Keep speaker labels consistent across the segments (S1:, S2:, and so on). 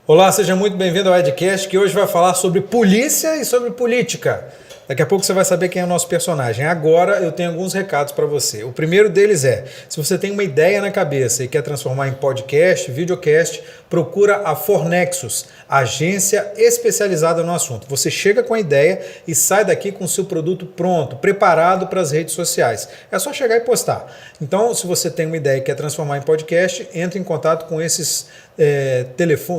S1: Olá, seja muito bem-vindo ao Edcast, que hoje vai falar sobre polícia e sobre política. Daqui a pouco você vai saber quem é o nosso personagem. Agora eu tenho alguns recados para você. O primeiro deles é, se você tem uma ideia na cabeça e quer transformar em podcast, videocast, procura a Fornexus, agência especializada no assunto. Você chega com a ideia e sai daqui com o seu produto pronto, preparado para as redes sociais. É só chegar e postar. Então, se você tem uma ideia e quer transformar em podcast, entre em contato com esses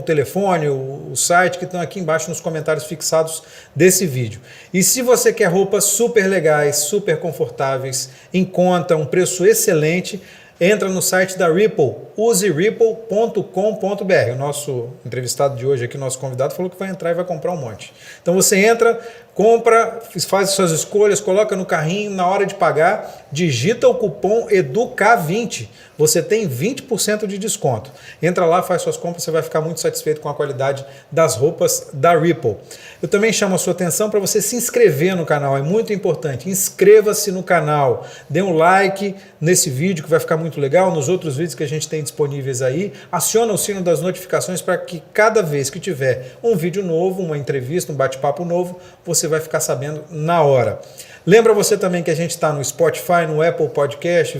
S1: telefone, o site que estão aqui embaixo nos comentários fixados desse vídeo. E se você quer roupas super legais, super confortáveis, em conta, um preço excelente, entra no site da Ripple, use ripple.com.br. O nosso entrevistado de hoje aqui, nosso convidado, falou que vai entrar e vai comprar um monte. Então você entra, compra, faz suas escolhas, coloca no carrinho, na hora de pagar, digita o cupom EDUCA20. Você tem 20% de desconto. Entra lá, faz suas compras, você vai ficar muito satisfeito com a qualidade das roupas da Ripple. Eu também chamo a sua atenção para você se inscrever no canal, é muito importante. Inscreva-se no canal, dê um like nesse vídeo que vai ficar muito legal, nos outros vídeos que a gente tem disponíveis aí. Aciona o sino das notificações para que cada vez que tiver um vídeo novo, uma entrevista, um bate-papo novo, você vai ficar sabendo na hora. Lembra você também que a gente está no Spotify, no Apple Podcast,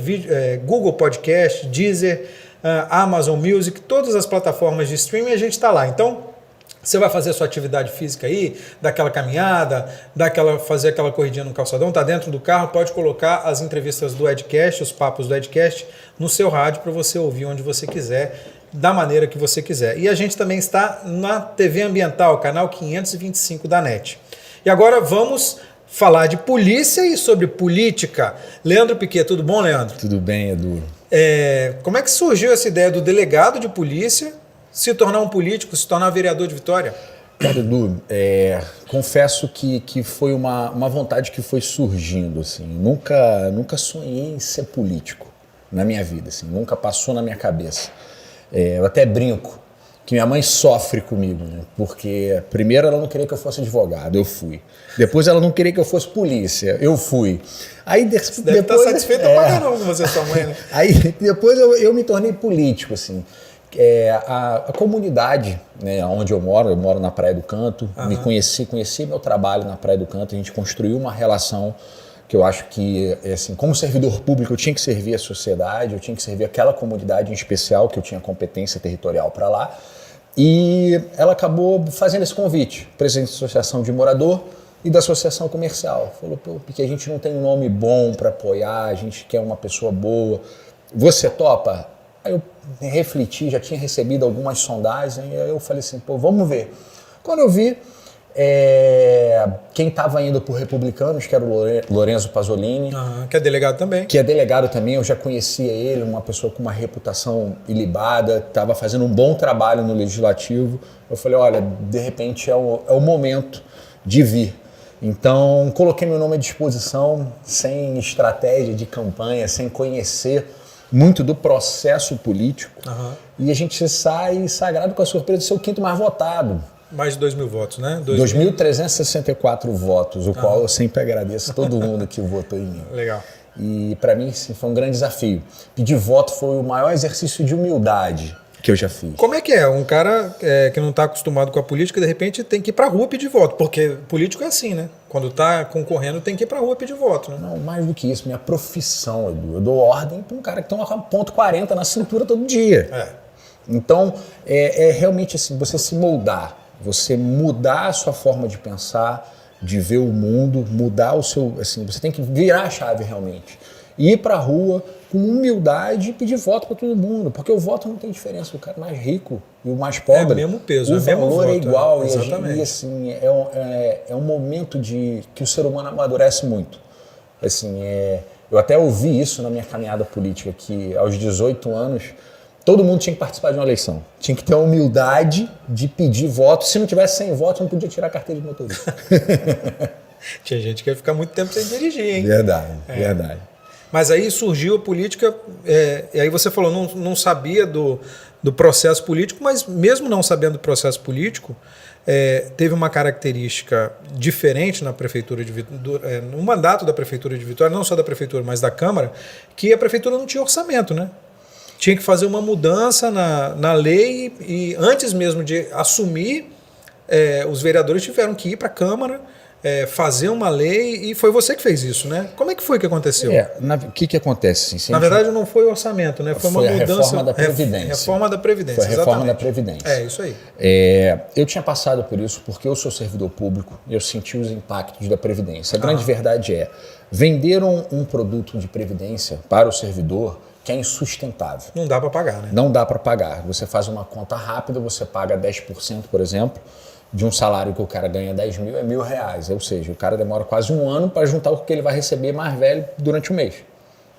S1: Google Podcast, Deezer, Amazon Music, todas as plataformas de streaming a gente está lá. Então, você vai fazer a sua atividade física aí, dar aquela caminhada, fazer aquela corridinha no calçadão, tá dentro do carro, pode colocar as entrevistas do Edcast, os papos do Edcast no seu rádio para você ouvir onde você quiser, da maneira que você quiser. E a gente também está na TV Ambiental, canal 525 da NET. E agora vamos falar de polícia e sobre política. Leandro Piquet, tudo bom, Leandro?
S2: Tudo bem, Edu.
S1: Como é que surgiu essa ideia do delegado de polícia se tornar um político, se tornar vereador de Vitória?
S2: Cara, Edu, confesso que foi uma vontade que foi surgindo. Assim. Nunca sonhei em ser político na minha vida, assim, nunca passou na minha cabeça. Eu até brinco que minha mãe sofre comigo, né? Porque primeiro ela não queria que eu fosse advogado, eu fui. Depois ela não queria que eu fosse polícia, eu fui. Aí
S1: você deve estar satisfeito pra caramba com você e sua mãe, né?
S2: Aí depois eu me tornei político, assim. A comunidade, né, onde eu moro na Praia do Canto, me conheci meu trabalho na Praia do Canto, a gente construiu uma relação que eu acho que, assim, como servidor público, eu tinha que servir a sociedade, eu tinha que servir aquela comunidade em especial, que eu tinha competência territorial para lá. E ela acabou fazendo esse convite, presidente da Associação de Morador e da Associação Comercial. Falou, porque a gente não tem um nome bom para apoiar, a gente quer uma pessoa boa. Você topa? Aí eu refleti, já tinha recebido algumas sondagens, aí eu falei assim, vamos ver. Quando eu vi, quem estava indo por republicanos, que era o Lorenzo Pasolini.
S1: Que é delegado também.
S2: Que é delegado também, eu já conhecia ele, uma pessoa com uma reputação ilibada, estava fazendo um bom trabalho no Legislativo. Eu falei, olha, de repente é o momento de vir. Então, coloquei meu nome à disposição, sem estratégia de campanha, sem conhecer muito do processo político. E a gente sai sagrado com a surpresa de ser o quinto mais votado.
S1: Mais de 2.000 votos, né?
S2: 2.364 votos, o qual eu sempre agradeço a todo mundo que votou em mim.
S1: Legal.
S2: E para mim, sim, foi um grande desafio. Pedir voto foi o maior exercício de humildade que eu já fiz.
S1: Como é que é? Um cara que não está acostumado com a política, de repente tem que ir para a rua pedir voto, porque político é assim, né? Quando está concorrendo, tem que ir para a rua pedir voto, né?
S2: Não, mais do que isso, minha profissão, Edu. Eu dou ordem para um cara que tem uma ponto .40 na cintura todo dia. Então, realmente assim, você se moldar. Você mudar a sua forma de pensar, de ver o mundo, mudar o seu... Assim, você tem que virar a chave realmente. Ir para a rua com humildade e pedir voto para todo mundo. Porque o voto não tem diferença. O cara mais rico e o mais pobre...
S1: É o mesmo peso,
S2: o valor é igual.
S1: Exatamente.
S2: E assim, é um momento que o ser humano amadurece muito. Assim, eu até ouvi isso na minha caminhada política, que aos 18 anos... Todo mundo tinha que participar de uma eleição. Tinha que ter a humildade de pedir voto. Se não tivesse 100 votos, não podia tirar a carteira de motorista.
S1: Tinha gente que ia ficar muito tempo sem dirigir, hein?
S2: Verdade.
S1: Mas aí surgiu a política, e aí você falou, não sabia do processo político, mas mesmo não sabendo do processo político, teve uma característica diferente na prefeitura de Vitória, no mandato da prefeitura de Vitória, não só da prefeitura, mas da Câmara, que a prefeitura não tinha orçamento, né? tinha que fazer uma mudança na lei e antes mesmo de assumir, os vereadores tiveram que ir para a Câmara, fazer uma lei, e foi você que fez isso, né? Como é que foi que aconteceu?
S2: O que acontece? Assim,
S1: na verdade, não foi o orçamento, né? Foi uma mudança.
S2: A reforma da Previdência.
S1: Reforma da Previdência,
S2: foi a reforma
S1: exatamente.
S2: da Previdência.
S1: É, isso aí.
S2: Eu tinha passado por isso porque eu sou servidor público e eu senti os impactos da Previdência. A grande verdade é, venderam um produto de Previdência para o servidor que é insustentável.
S1: Não dá para pagar, né?
S2: Não dá para pagar. Você faz uma conta rápida, você paga 10%, por exemplo, de um salário que o cara ganha 10 mil, é R$1.000. Ou seja, o cara demora quase um ano para juntar o que ele vai receber mais velho durante o mês.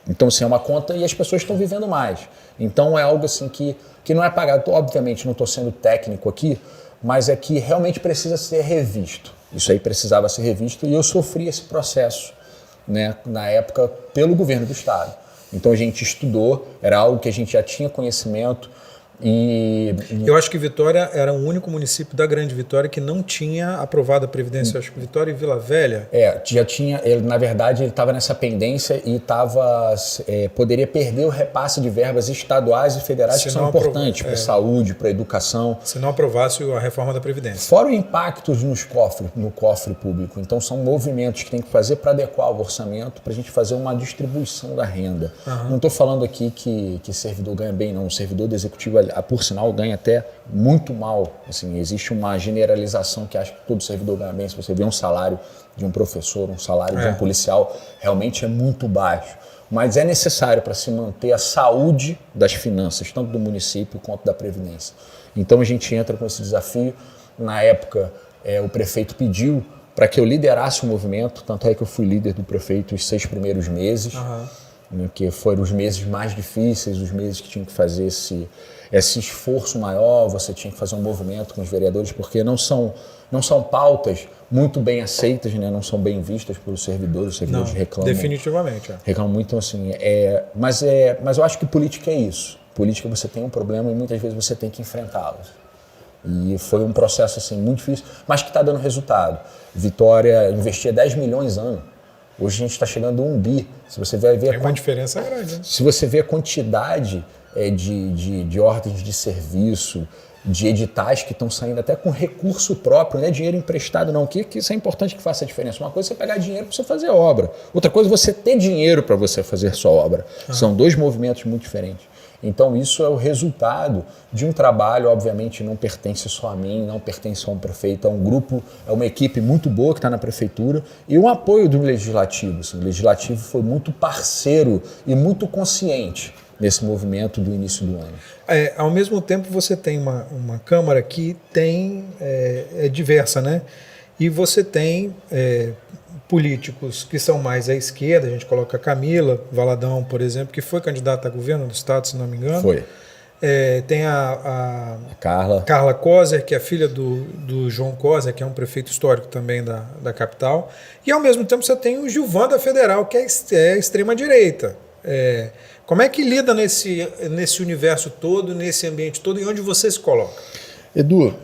S2: Então, assim, é uma conta e as pessoas estão vivendo mais. Então, é algo assim que não é pagado. Obviamente, não estou sendo técnico aqui, mas é que realmente precisa ser revisto. Isso aí precisava ser revisto e eu sofri esse processo, né, na época, pelo governo do Estado. Então, a gente estudou, era algo que a gente já tinha conhecimento.
S1: Eu acho que Vitória era o único município da Grande Vitória que não tinha aprovado a Previdência. Eu acho que Vitória e Vila Velha.
S2: Já tinha. Na verdade, ele estava nessa pendência e poderia perder o repasse de verbas estaduais e federais que são importantes para a saúde, para a educação.
S1: Se não aprovasse a reforma da Previdência.
S2: Fora impactos no cofre público. Então, são movimentos que tem que fazer para adequar o orçamento, para a gente fazer uma distribuição da renda. Não estou falando aqui que servidor ganha bem, não. O servidor do executivo, por sinal, ganha até muito mal. Assim, existe uma generalização que acha que todo servidor ganha bem. Se você vê um salário de um professor, um salário de um policial, realmente é muito baixo. Mas é necessário para se manter a saúde das finanças, tanto do município quanto da Previdência. Então a gente entra com esse desafio. Na época, o prefeito pediu para que eu liderasse o movimento, tanto é que eu fui líder do prefeito os 6 primeiros meses, que foram os meses mais difíceis, os meses que tinham que fazer esse esforço maior, você tinha que fazer um movimento com os vereadores, porque não são pautas muito bem aceitas, né? Não são bem vistas pelos servidores, os servidores reclamam.
S1: Definitivamente.
S2: Reclamam muito, assim, mas eu acho que política é isso. Política, você tem um problema e muitas vezes você tem que enfrentá-lo. E foi um processo assim, muito difícil, mas que está dando resultado. Vitória investia 10 milhões ano. Hoje a gente está chegando a 1 bi. Se você vai ver
S1: tem uma diferença grande. Né?
S2: Se você vê a quantidade de ordens de serviço, de editais que estão saindo até com recurso próprio, não é dinheiro emprestado não, que isso é importante que faça a diferença. Uma coisa é você pegar dinheiro para você fazer obra, outra coisa é você ter dinheiro para você fazer sua obra. São dois movimentos muito diferentes. Então isso é o resultado de um trabalho, obviamente não pertence só a mim, não pertence só a um prefeito, é um grupo, é uma equipe muito boa que está na prefeitura e um apoio do Legislativo. Assim, o Legislativo foi muito parceiro e muito consciente nesse movimento do início do ano.
S1: Ao mesmo tempo você tem uma Câmara que tem, é diversa, né? E você tem políticos que são mais à esquerda, a gente coloca a Camila Valadão, por exemplo, que foi candidata a governo do estado, se não me engano.
S2: Foi.
S1: Tem a
S2: Carla
S1: Coser, que é filha do João Coser, que é um prefeito histórico também da capital. E ao mesmo tempo você tem o Gilvan da Federal, que é extrema-direita. Como é que lida nesse universo todo, nesse ambiente todo, e onde você se coloca?
S2: Edu,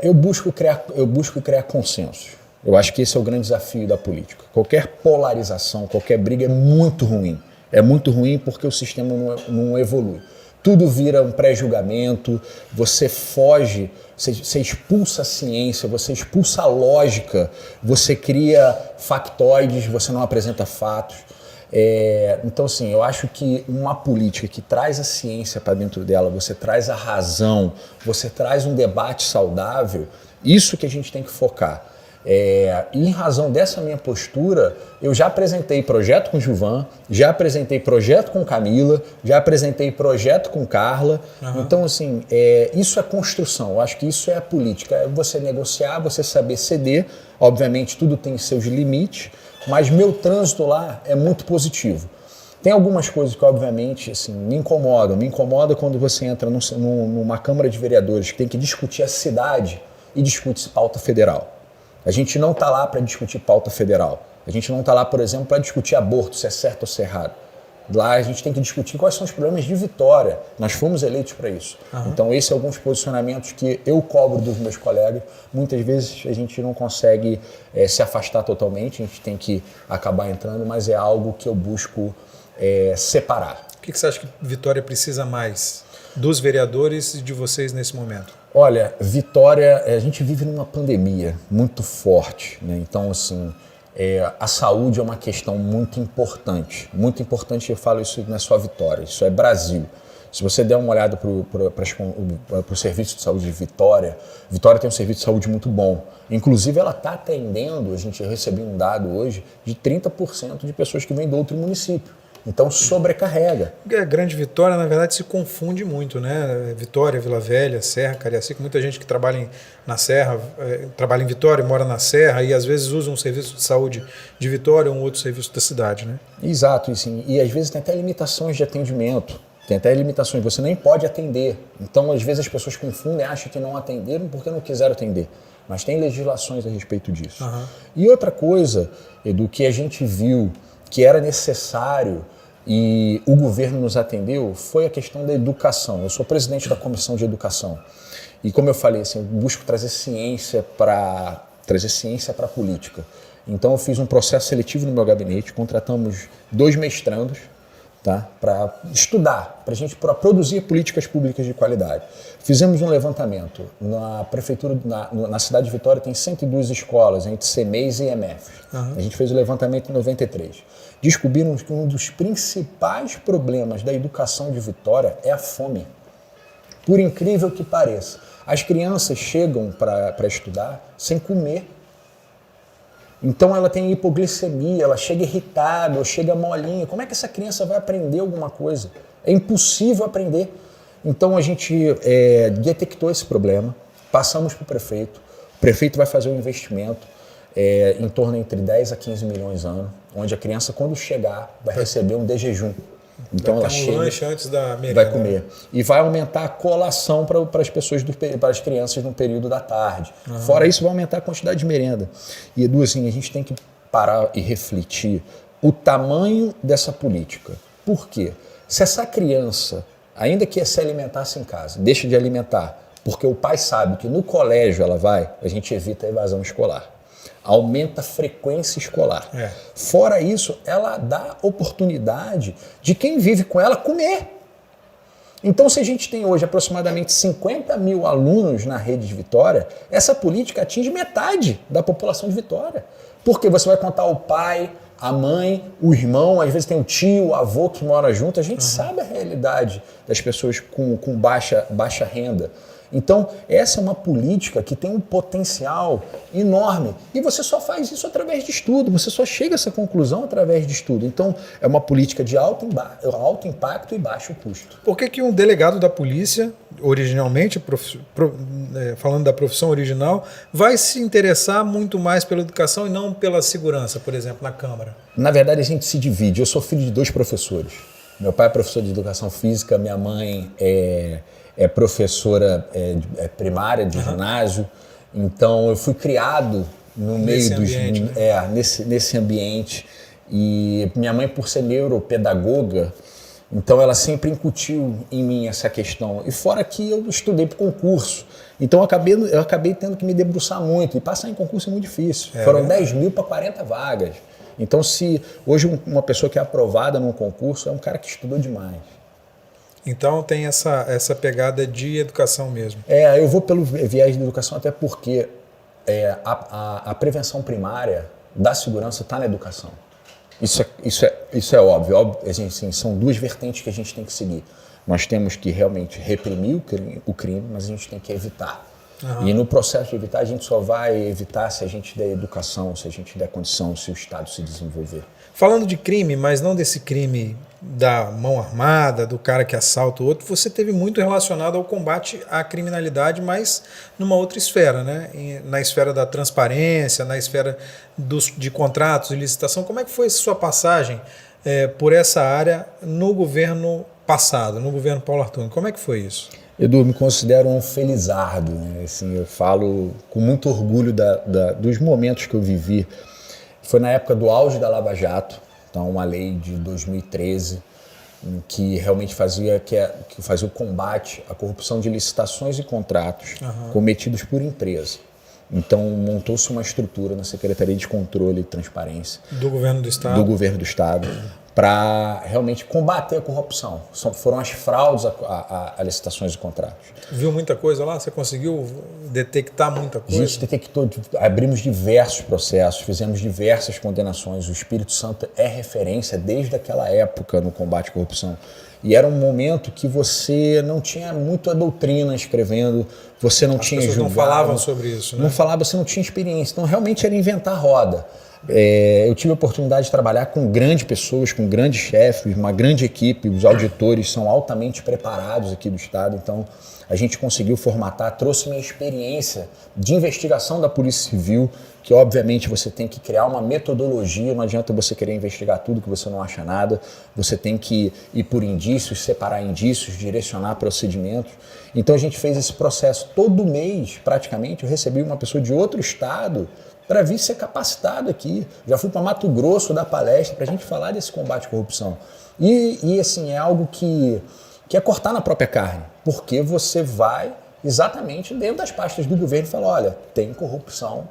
S2: eu busco criar consensos. Eu acho que esse é o grande desafio da política. Qualquer polarização, qualquer briga é muito ruim. É muito ruim porque o sistema não evolui. Tudo vira um pré-julgamento, você foge, você expulsa a ciência, você expulsa a lógica, você cria factoides, você não apresenta fatos. Então, assim, eu acho que uma política que traz a ciência para dentro dela, você traz a razão, você traz um debate saudável, isso que a gente tem que focar. E em razão dessa minha postura, eu já apresentei projeto com Gilvan, já apresentei projeto com Camila, já apresentei projeto com Carla. Então, assim, isso é construção, eu acho que isso é a política, é você negociar, você saber ceder. Obviamente, tudo tem seus limites, mas meu trânsito lá é muito positivo. Tem algumas coisas que, obviamente, assim, me incomodam. Me incomoda quando você entra numa Câmara de Vereadores que tem que discutir a cidade e discute pauta federal. A gente não está lá para discutir pauta federal. A gente não está lá, por exemplo, para discutir aborto, se é certo ou se é errado. Lá a gente tem que discutir quais são os problemas de Vitória. Nós fomos eleitos para isso. Então, esses são alguns posicionamentos que eu cobro dos meus colegas. Muitas vezes a gente não consegue se afastar totalmente, a gente tem que acabar entrando, mas é algo que eu busco separar.
S1: O que você acha que Vitória precisa mais dos vereadores e de vocês nesse momento?
S2: Olha, Vitória, a gente vive numa pandemia muito forte, né? Então, assim, a saúde é uma questão muito importante. Muito importante, eu falo isso não é só Vitória, isso é Brasil. Se você der uma olhada para o serviço de saúde de Vitória, Vitória tem um serviço de saúde muito bom. Inclusive, ela está atendendo, a gente recebeu um dado hoje, de 30% de pessoas que vêm do outro município. Então, sobrecarrega.
S1: A Grande Vitória, na verdade, se confunde muito, né? Vitória, Vila Velha, Serra, Cariacica, muita gente que trabalha na Serra, trabalha em Vitória, mora na Serra e às vezes usa um serviço de saúde de Vitória ou um outro serviço da cidade, né?
S2: Exato, e, sim, e às vezes tem até limitações de atendimento. Tem até limitações, você nem pode atender. Então, às vezes, as pessoas confundem, acham que não atenderam porque não quiseram atender. Mas tem legislações a respeito disso. Uhum. E outra coisa, Edu, que a gente viu que era necessário e o governo nos atendeu, foi a questão da educação. Eu sou presidente da Comissão de Educação. E como eu falei, assim, eu busco trazer ciência para a política. Então, eu fiz um processo seletivo no meu gabinete, contratamos 2 mestrandos, tá? Para estudar, para produzir políticas públicas de qualidade. Fizemos um levantamento. Na prefeitura, na cidade de Vitória, tem 102 escolas, entre CMEs e EMF. Uhum. A gente fez o levantamento em 93. Descobrimos que um dos principais problemas da educação de Vitória é a fome. Por incrível que pareça. As crianças chegam para estudar sem comer. Então ela tem hipoglicemia, ela chega irritada, ou chega molinha. Como é que essa criança vai aprender alguma coisa? É impossível aprender. Então a gente detectou esse problema, passamos para o prefeito vai fazer um investimento em torno entre 10 a 15 milhões ano, onde a criança, quando chegar, vai receber um jejum. Então ela chega,
S1: lanche antes da merenda,
S2: vai comer. E vai aumentar a colação para as pessoas, para as crianças no período da tarde. Uhum. Fora isso, vai aumentar a quantidade de merenda. E, Edu, assim, a gente tem que parar e refletir o tamanho dessa política. Por quê? Se essa criança, ainda que se alimentasse em casa, deixa de alimentar, porque o pai sabe que no colégio ela vai, a gente evita a evasão escolar. Aumenta a frequência escolar. Fora isso, ela dá oportunidade de quem vive com ela comer. Então, se a gente tem hoje aproximadamente 50 mil alunos na rede de Vitória, essa política atinge metade da população de Vitória. Porque você vai contar o pai, a mãe, o irmão, às vezes tem o tio, o avô que mora junto. A gente sabe a realidade das pessoas com baixa renda. Então, essa é uma política que tem um potencial enorme. E você só faz isso através de estudo, você só chega a essa conclusão através de estudo. Então, é uma política de alto impacto e baixo custo.
S1: Por que um delegado da polícia, originalmente, falando da profissão original, vai se interessar muito mais pela educação e não pela segurança, por exemplo, na Câmara?
S2: Na verdade, a gente se divide. Eu sou filho de 2 professores. Meu pai é professor de educação física, minha mãe é professora primária de ginásio, então eu fui criado no meio nesse ambiente. E minha mãe, por ser neuropedagoga, então ela sempre incutiu em mim essa questão. E fora que eu estudei para concurso, então eu acabei tendo que me debruçar muito, e passar em concurso é muito difícil. Foram 10 mil para 40 vagas. Então, se hoje uma pessoa que é aprovada num concurso é um cara que estudou demais.
S1: Então tem essa pegada de educação mesmo.
S2: Eu vou pelo viés de educação até porque a prevenção primária da segurança está na educação. Isso é óbvio. Assim, são 2 vertentes que a gente tem que seguir. Nós temos que realmente reprimir o crime, mas a gente tem que evitar. Uhum. E no processo de evitar, a gente só vai evitar se a gente der educação, se a gente der condição, se o Estado se desenvolver.
S1: Falando de crime, mas não desse crime da mão armada, do cara que assalta o outro, você teve muito relacionado ao combate à criminalidade, mas numa outra esfera, né? Na esfera da transparência, na esfera de contratos e licitação. Como é que foi a sua passagem por essa área no governo passado, no governo Paulo Artur? Como é que foi isso?
S2: Edu, eu me considero um felizardo, né? Assim, eu falo com muito orgulho dos momentos que eu vivi. Foi na época do auge da Lava Jato, então uma lei de 2013, que realmente fazia o combate à corrupção de licitações e contratos cometidos por empresa. Então montou-se uma estrutura na Secretaria de Controle e Transparência
S1: do Governo do Estado
S2: para realmente combater a corrupção. Foram as fraudes a licitações e contratos.
S1: Viu muita coisa lá? Você conseguiu detectar muita coisa?
S2: A gente detectou, abrimos diversos processos, fizemos diversas condenações. O Espírito Santo é referência desde aquela época no combate à corrupção. E era um momento que você não tinha muita doutrina escrevendo, você não tinha julgado. As pessoas
S1: não falavam sobre isso, né?
S2: Não falava, você não tinha experiência. Então, realmente era inventar roda. Eu tive a oportunidade de trabalhar com grandes pessoas, com grandes chefes, uma grande equipe. Os auditores são altamente preparados aqui do Estado. Então, a gente conseguiu formatar, trouxe minha experiência de investigação da Polícia Civil, que obviamente você tem que criar uma metodologia, não adianta você querer investigar tudo que você não acha nada, você tem que ir por indícios, separar indícios, direcionar procedimentos. Então a gente fez esse processo. Todo mês, praticamente, eu recebi uma pessoa de outro estado para vir ser capacitado aqui. Já fui para Mato Grosso dar palestra para a gente falar desse combate à corrupção. E assim, é algo que é cortar na própria carne, porque você vai exatamente dentro das pastas do governo e fala, olha, tem corrupção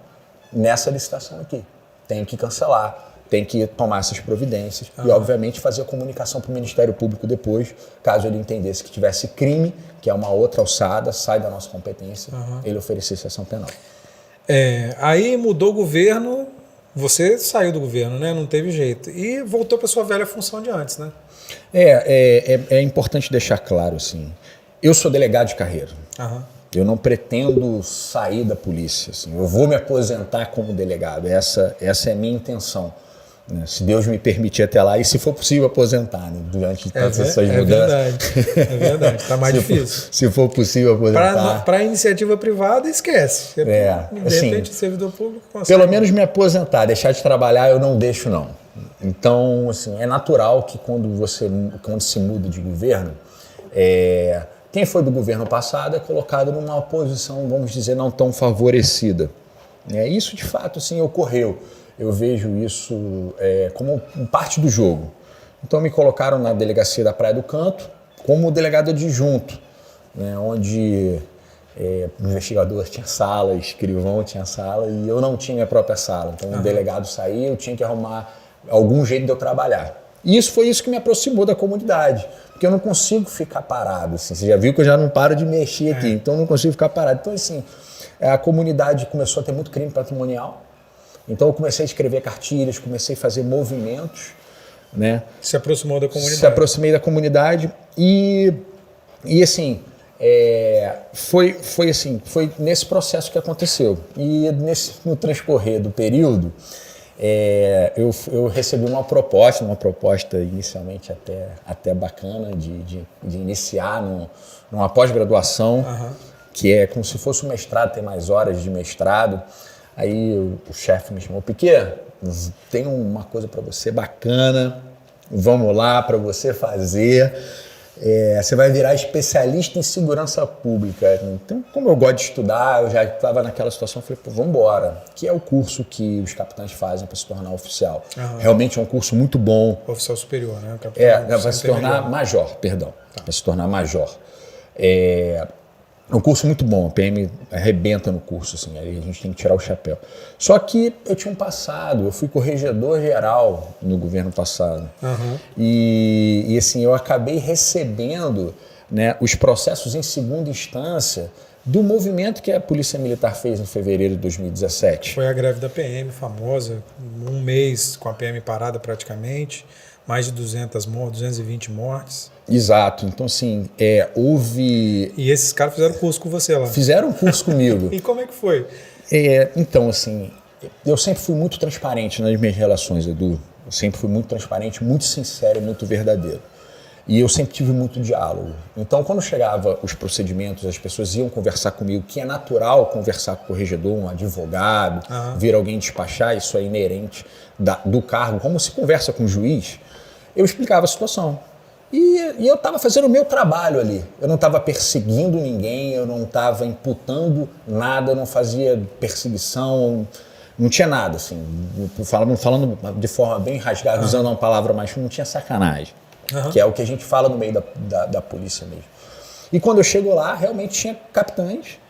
S2: nessa licitação aqui, tem que cancelar, tem que tomar essas providências e, obviamente, fazer a comunicação para o Ministério Público depois, caso ele entendesse que tivesse crime, que é uma outra alçada, sai da nossa competência, ele oferecesse ação penal.
S1: Aí mudou o governo, você saiu do governo, né? Não teve jeito, e voltou para sua velha função de antes, né?
S2: É importante deixar claro, assim, eu sou delegado de carreira. Eu não pretendo sair da polícia, assim, eu vou me aposentar como delegado, essa é a minha intenção, né? Se Deus me permitir até lá, e se for possível aposentar, né? Durante todas essas mudanças.
S1: É verdade, está mais difícil.
S2: Se for possível aposentar.
S1: Para a iniciativa privada, esquece. De repente,
S2: assim,
S1: servidor público consegue.
S2: Pelo menos me aposentar, deixar de trabalhar, eu não deixo, não. Então, assim, é natural que quando se muda de governo, quem foi do governo passado é colocado numa posição, vamos dizer, não tão favorecida. Isso, de fato, assim, ocorreu. Eu vejo isso como parte do jogo. Então, me colocaram na delegacia da Praia do Canto como delegado adjunto, né, onde o investigador tinha sala, escrivão tinha sala, e eu não tinha a própria sala. Então, o delegado saía, eu tinha que arrumar algum jeito de eu trabalhar. E isso foi isso que me aproximou da comunidade, porque eu não consigo ficar parado. Assim. Você já viu que eu já não paro de mexer aqui, então eu não consigo ficar parado. Então, assim, a comunidade começou a ter muito crime patrimonial, então eu comecei a escrever cartilhas, comecei a fazer movimentos, né?
S1: Se aproximou da comunidade.
S2: Se aproximei da comunidade e assim, foi nesse processo que aconteceu. E no transcorrer do período, eu recebi uma proposta inicialmente até bacana de iniciar numa pós-graduação, que é como se fosse um mestrado, tem mais horas de mestrado. Aí o chefe me chamou, Piquet, tem uma coisa para você bacana, vamos lá para você fazer. Você vai virar especialista em segurança pública. Então, como eu gosto de estudar, eu já estava naquela situação, falei, vamos embora. Que é o curso que os capitães fazem para se tornar oficial. Realmente é um curso muito bom.
S1: Oficial superior, né?
S2: Vai se tornar major, perdão. Vai se tornar major. É um curso muito bom, a PM arrebenta no curso, assim, aí a gente tem que tirar o chapéu. Só que eu tinha um passado, eu fui corregedor geral no governo passado. E assim, eu acabei recebendo, né, os processos em segunda instância do movimento que a Polícia Militar fez em fevereiro de 2017.
S1: Foi a greve da PM, famosa, um mês com a PM parada praticamente, mais de 220 mortes.
S2: Exato, então assim, houve...
S1: E esses caras fizeram curso com você lá?
S2: Fizeram um curso comigo.
S1: E como é que foi?
S2: Então assim, eu sempre fui muito transparente nas minhas relações, Edu. Eu sempre fui muito transparente, muito sincero, muito verdadeiro. E eu sempre tive muito diálogo. Então, quando chegava os procedimentos, as pessoas iam conversar comigo, que é natural conversar com o corregedor, um advogado, vir alguém despachar, isso é inerente do cargo, como se conversa com o juiz, eu explicava a situação. E eu estava fazendo o meu trabalho ali. Eu não estava perseguindo ninguém, eu não estava imputando nada, eu não fazia perseguição, não tinha nada, assim. Falando de forma bem rasgada, usando uma palavra mais, não tinha sacanagem. Que é o que a gente fala no meio da polícia mesmo. E quando eu chego lá, realmente tinha capitães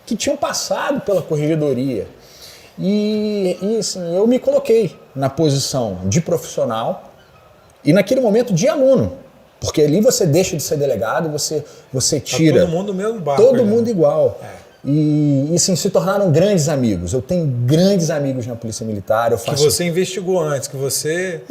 S2: que tinham passado pela corregedoria. E assim, eu me coloquei na posição de profissional, e naquele momento de aluno. Porque ali você deixa de ser delegado, você tira...
S1: Tá todo mundo no mesmo barco.
S2: Todo mundo igual. E sim, se tornaram grandes amigos. Eu tenho grandes amigos na Polícia Militar.
S1: Que você investigou antes, que você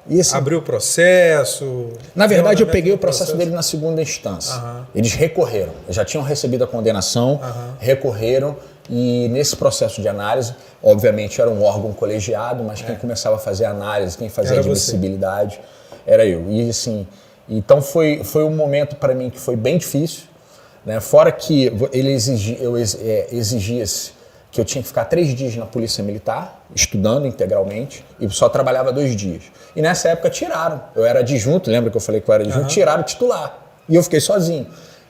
S2: e assim,
S1: abriu o processo.
S2: Na verdade, eu peguei o processo dele na segunda instância. Eles recorreram. Já tinham recebido a condenação, recorreram. E nesse processo de análise, obviamente era um órgão colegiado, mas quem começava a fazer a análise, quem fazia a admissibilidade, era eu. E assim, então foi um momento para mim que foi bem difícil, né? Fora que ele exigia-se que eu tinha que ficar 3 dias na Polícia Militar, estudando integralmente, e só trabalhava 2 dias. E nessa época tiraram. Eu era adjunto, lembra que eu falei que eu era adjunto? Tiraram o titular. E eu fiquei sozinho.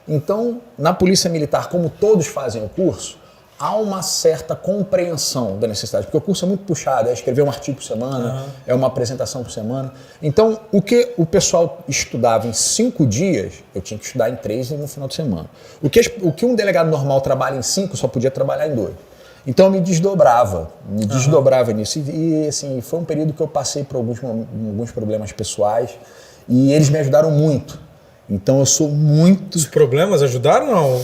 S2: Então, na Polícia Militar, como todos fazem o curso, há uma certa compreensão da necessidade, porque o curso é muito puxado, é escrever um artigo por semana, é uma apresentação por semana. Então, o que o pessoal estudava em 5 dias, eu tinha que estudar em 3 e no final de semana. O que um delegado normal trabalha em 5, só podia trabalhar em 2. Então, eu me desdobrava nisso. E assim, foi um período que eu passei por alguns problemas pessoais e eles me ajudaram muito. Então eu sou muito...
S1: Os problemas ajudaram ou não?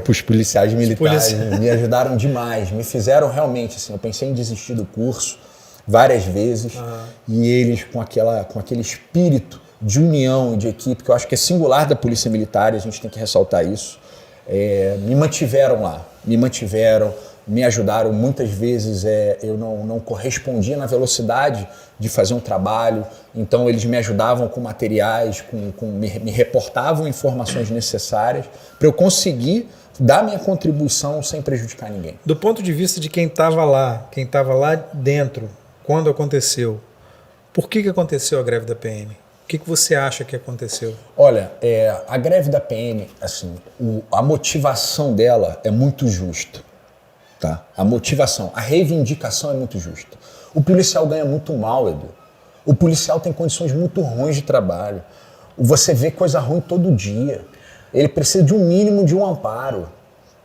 S2: Os policiais militares me ajudaram demais, me fizeram realmente, assim, eu pensei em desistir do curso várias vezes e eles com aquele espírito de união e de equipe, que eu acho que é singular da Polícia Militar, e a gente tem que ressaltar isso, me mantiveram lá, me ajudaram. Muitas vezes eu não correspondia na velocidade de fazer um trabalho, então eles me ajudavam com materiais, me reportavam informações necessárias para eu conseguir dar minha contribuição sem prejudicar ninguém.
S1: Do ponto de vista de quem estava lá dentro, quando aconteceu, por que aconteceu a greve da PM? O que você acha que aconteceu?
S2: Olha, a greve da PM, assim, a motivação dela é muito justa. Tá? A motivação, a reivindicação é muito justa. O policial ganha muito mal, Edu. O policial tem condições muito ruins de trabalho. Você vê coisa ruim todo dia. Ele precisa de um mínimo de um amparo.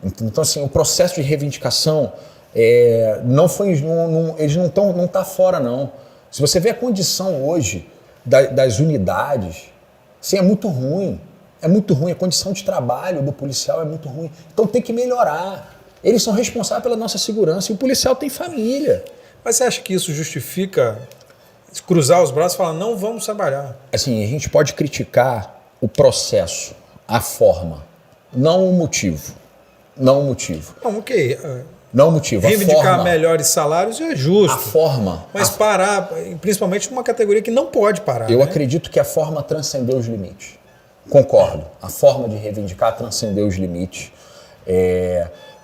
S2: Então, assim, o processo de reivindicação eles não tá fora, não. Se você vê a condição hoje das unidades, assim, é muito ruim. É muito ruim. A condição de trabalho do policial é muito ruim. Então tem que melhorar. Eles são responsáveis pela nossa segurança e o policial tem família.
S1: Mas você acha que isso justifica cruzar os braços e falar, não vamos trabalhar?
S2: Assim, a gente pode criticar o processo, a forma, não o motivo. Não o motivo.
S1: Não, ok.
S2: Não o motivo,
S1: reivindicar melhores salários é justo.
S2: A forma.
S1: Mas parar, principalmente numa categoria que não pode parar.
S2: Eu acredito que a forma transcendeu os limites. Concordo. A forma de reivindicar transcendeu os limites.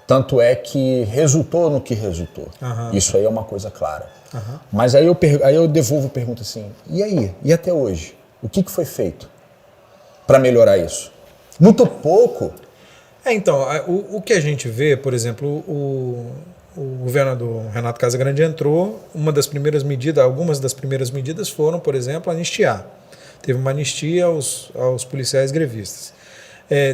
S2: Tanto é que resultou no que resultou. Isso aí é uma coisa clara. Mas aí eu devolvo a pergunta assim, e aí? E até hoje? O que foi feito para melhorar isso? Muito pouco.
S1: Então, o que a gente vê, por exemplo, o governador Renato Casagrande entrou, algumas das primeiras medidas foram, por exemplo, anistiar. Teve uma anistia aos policiais grevistas.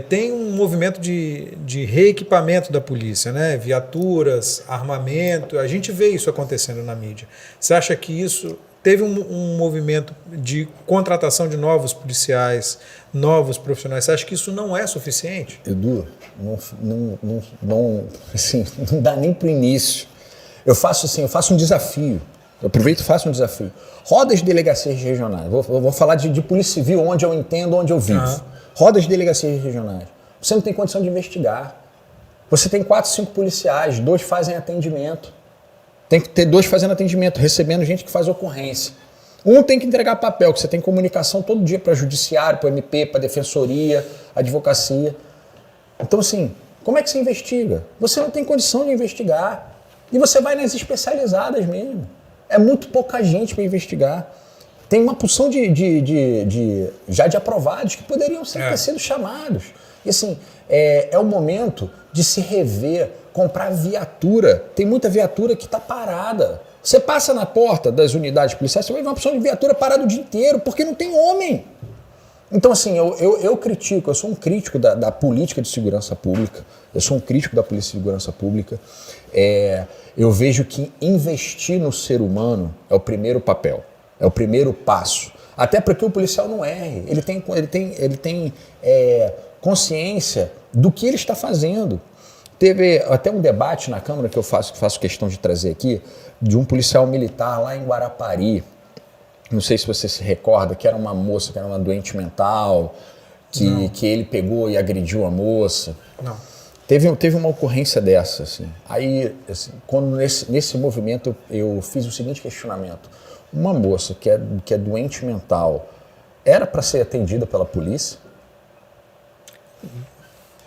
S1: Tem um movimento de reequipamento da polícia, né? Viaturas, armamento, a gente vê isso acontecendo na mídia. Você acha que isso teve um movimento de contratação de novos policiais, novos profissionais? Você acha que isso não é suficiente?
S2: Edu, assim, não dá nem para o início. Eu faço um desafio, eu aproveito e faço um desafio. Roda as delegacias regionais, vou falar de polícia civil, onde eu entendo, onde eu vivo. Roda as delegacias regionais. Você não tem condição de investigar. Você tem 4, 5 policiais, 2 fazem atendimento. Tem que ter 2 fazendo atendimento, recebendo gente que faz ocorrência. Um tem que entregar papel, que você tem comunicação todo dia para judiciário, para MP, para defensoria, advocacia. Então, assim, como é que você investiga? Você não tem condição de investigar. E você vai nas especializadas mesmo. É muito pouca gente para investigar. Tem uma porção já de aprovados que poderiam ter sido chamados. E assim, é o momento de se rever, comprar viatura. Tem muita viatura que está parada. Você passa na porta das unidades policiais, você vai ver uma porção de viatura parada o dia inteiro, porque não tem homem. Então, assim, eu critico, eu sou um crítico da política de segurança pública, eu sou um crítico da polícia de segurança pública. Eu vejo que investir no ser humano é o primeiro papel. É o primeiro passo. Até porque o policial não erre. Ele tem consciência do que ele está fazendo. Teve até um debate na Câmara que eu faço questão de trazer aqui, de um policial militar lá em Guarapari. Não sei se você se recorda, que era uma moça, que era uma doente mental, que ele pegou e agrediu a moça.
S1: Não.
S2: Teve uma ocorrência dessa, assim. Aí, assim, quando nesse movimento eu fiz o seguinte questionamento. Uma moça que é doente mental, era para ser atendida pela polícia?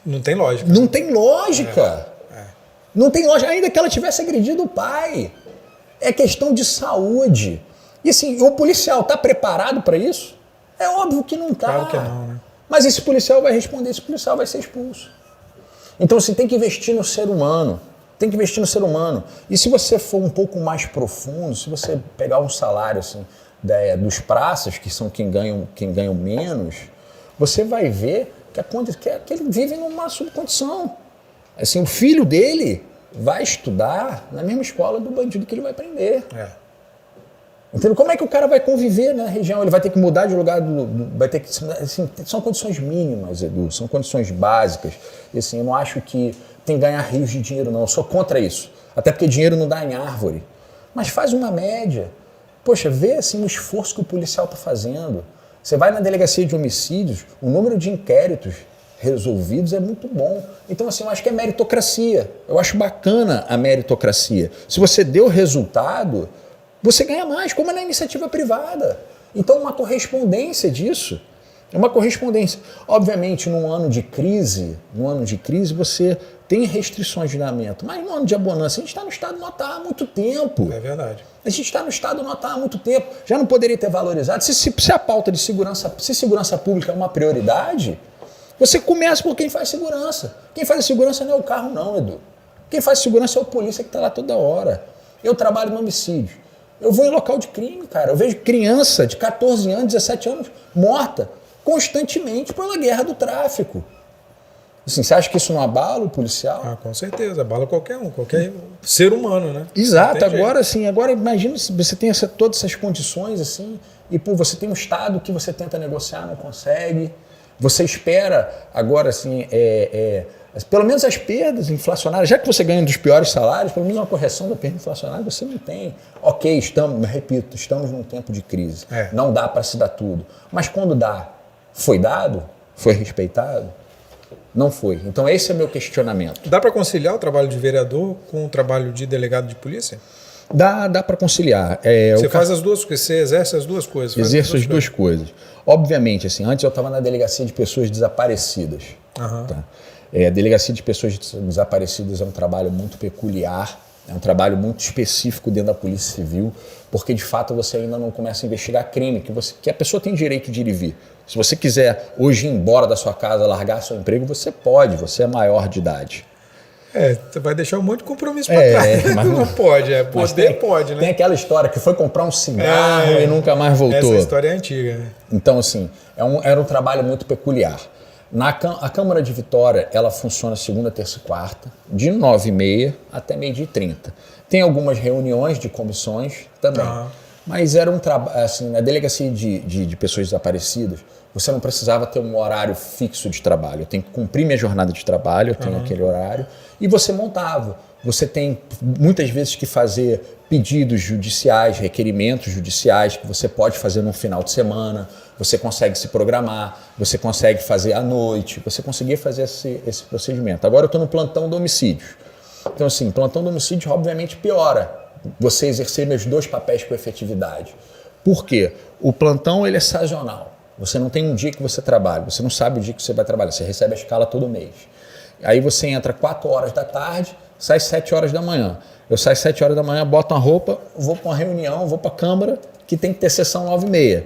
S1: Não tem lógica.
S2: Não tem lógica. Não tem lógica, ainda que ela tivesse agredido o pai. É questão de saúde. E assim, o policial está preparado para isso? É óbvio que não está.
S1: Claro que não, né?
S2: Mas esse policial vai responder, esse policial vai ser expulso. Então você tem que investir no ser humano. Tem que investir no ser humano. E se você for um pouco mais profundo, se você pegar um salário assim, dos praças, que são quem ganham menos, você vai ver que ele vive numa subcondição. Assim, o filho dele vai estudar na mesma escola do bandido que ele vai prender. Entendeu? Como é que o cara vai conviver na região? Ele vai ter que mudar de lugar, vai ter que, assim, são condições mínimas, Edu, são condições básicas. E assim, eu não acho que tem que ganhar rios de dinheiro, não. Eu sou contra isso. Até porque dinheiro não dá em árvore. Mas faz uma média. Poxa, vê assim, o esforço que o policial está fazendo. Você vai na delegacia de homicídios, o número de inquéritos resolvidos é muito bom. Então, assim, eu acho que é meritocracia. Eu acho bacana a meritocracia. Se você deu resultado, você ganha mais, como é na iniciativa privada. Então, uma correspondência disso. É uma correspondência. Obviamente, num ano de crise, você tem restrições de andamento. Mas no ano de abonância, a gente está no estado notar há muito tempo.
S1: É verdade.
S2: A gente está no estado notar há muito tempo. Já não poderia ter valorizado. Se a pauta de segurança, se segurança pública é uma prioridade, você começa por quem faz segurança. Quem faz a segurança não é o carro, não, Edu. Quem faz segurança é o polícia que está lá toda hora. Eu trabalho no homicídio. Eu vou em local de crime, cara. Eu vejo criança de 14 anos, 17 anos, morta constantemente pela guerra do tráfico. Assim, você acha que isso não abala o policial?
S1: Ah, com certeza, abala qualquer ser humano, né?
S2: Exato. Agora imagina se você tem todas essas condições assim, e pô, você tem um Estado que você tenta negociar, não consegue. Você espera agora assim, pelo menos as perdas inflacionárias, já que você ganha um dos piores salários, pelo menos uma correção da perda inflacionária você não tem. Ok, estamos num tempo de crise. Não dá para se dar tudo. Mas quando dá, foi dado? Foi respeitado? Não foi. Então esse é o meu questionamento.
S1: Dá para conciliar o trabalho de vereador com o trabalho de delegado de polícia?
S2: Dá para conciliar.
S1: Você faz as duas coisas, você exerce as duas coisas.
S2: Exerço as duas coisas. Obviamente, assim, antes eu estava na delegacia de pessoas desaparecidas. Tá? A delegacia de pessoas desaparecidas é um trabalho muito peculiar, é um trabalho muito específico dentro da Polícia Civil, porque de fato você ainda não começa a investigar crime, que a pessoa tem direito de ir e vir. Se você quiser hoje ir embora da sua casa, largar seu emprego, você pode, você é maior de idade.
S1: Você vai deixar um monte de compromisso para trás. Mas não pode, pode, né?
S2: Tem aquela história que foi comprar um cigarro e nunca mais voltou.
S1: Essa história é antiga, né?
S2: Então, assim, era um trabalho muito peculiar. A Câmara de Vitória, ela funciona segunda, terça e quarta, de 9h30 até 12h30. Tem algumas reuniões de comissões também. Mas era um trabalho, assim, na delegacia de pessoas desaparecidas, você não precisava ter um horário fixo de trabalho. Eu tenho que cumprir minha jornada de trabalho, eu tenho aquele horário, e você montava. Você tem muitas vezes que fazer pedidos judiciais, requerimentos judiciais que você pode fazer no final de semana, você consegue se programar, você consegue fazer à noite, você conseguia fazer esse procedimento. Agora eu estou no plantão de homicídios. Então, assim, plantão de homicídio obviamente piora você exercer meus dois papéis com efetividade. Por quê? O plantão ele é sazonal. Você não tem um dia que você trabalha, você não sabe o dia que você vai trabalhar, você recebe a escala todo mês. Aí você entra 4 horas da tarde, sai 7 horas da manhã. Eu saio 7 horas da manhã, boto uma roupa, vou para uma reunião, vou para a Câmara, que tem que ter sessão 9h30.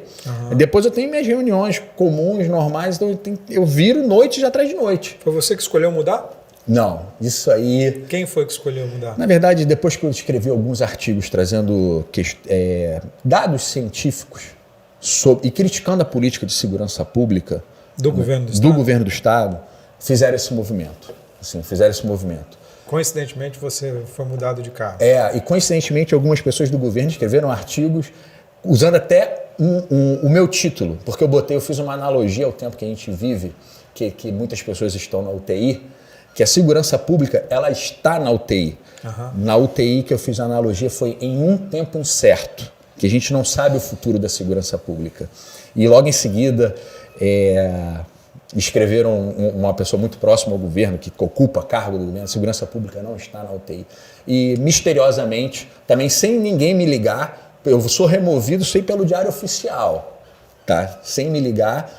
S2: Depois eu tenho minhas reuniões comuns, normais, então eu viro noite já atrás de noite.
S1: Foi você que escolheu mudar?
S2: Não, isso aí...
S1: Quem foi que escolheu mudar?
S2: Na verdade, depois que eu escrevi alguns artigos trazendo dados científicos e criticando a política de segurança pública
S1: do governo do
S2: Estado, fizeram esse movimento. Assim,
S1: Coincidentemente, você foi mudado de cargo.
S2: E coincidentemente, algumas pessoas do governo escreveram artigos usando até o meu título, porque eu fiz uma analogia ao tempo que a gente vive, que muitas pessoas estão na UTI, que a segurança pública, ela está na UTI. Na UTI que eu fiz a analogia foi em um tempo incerto, que a gente não sabe o futuro da segurança pública. E logo em seguida, escreveram uma pessoa muito próxima ao governo, que ocupa cargo do governo, a segurança pública não está na UTI. E misteriosamente, também sem ninguém me ligar, eu sou removido, sei pelo Diário Oficial, tá? Sem me ligar,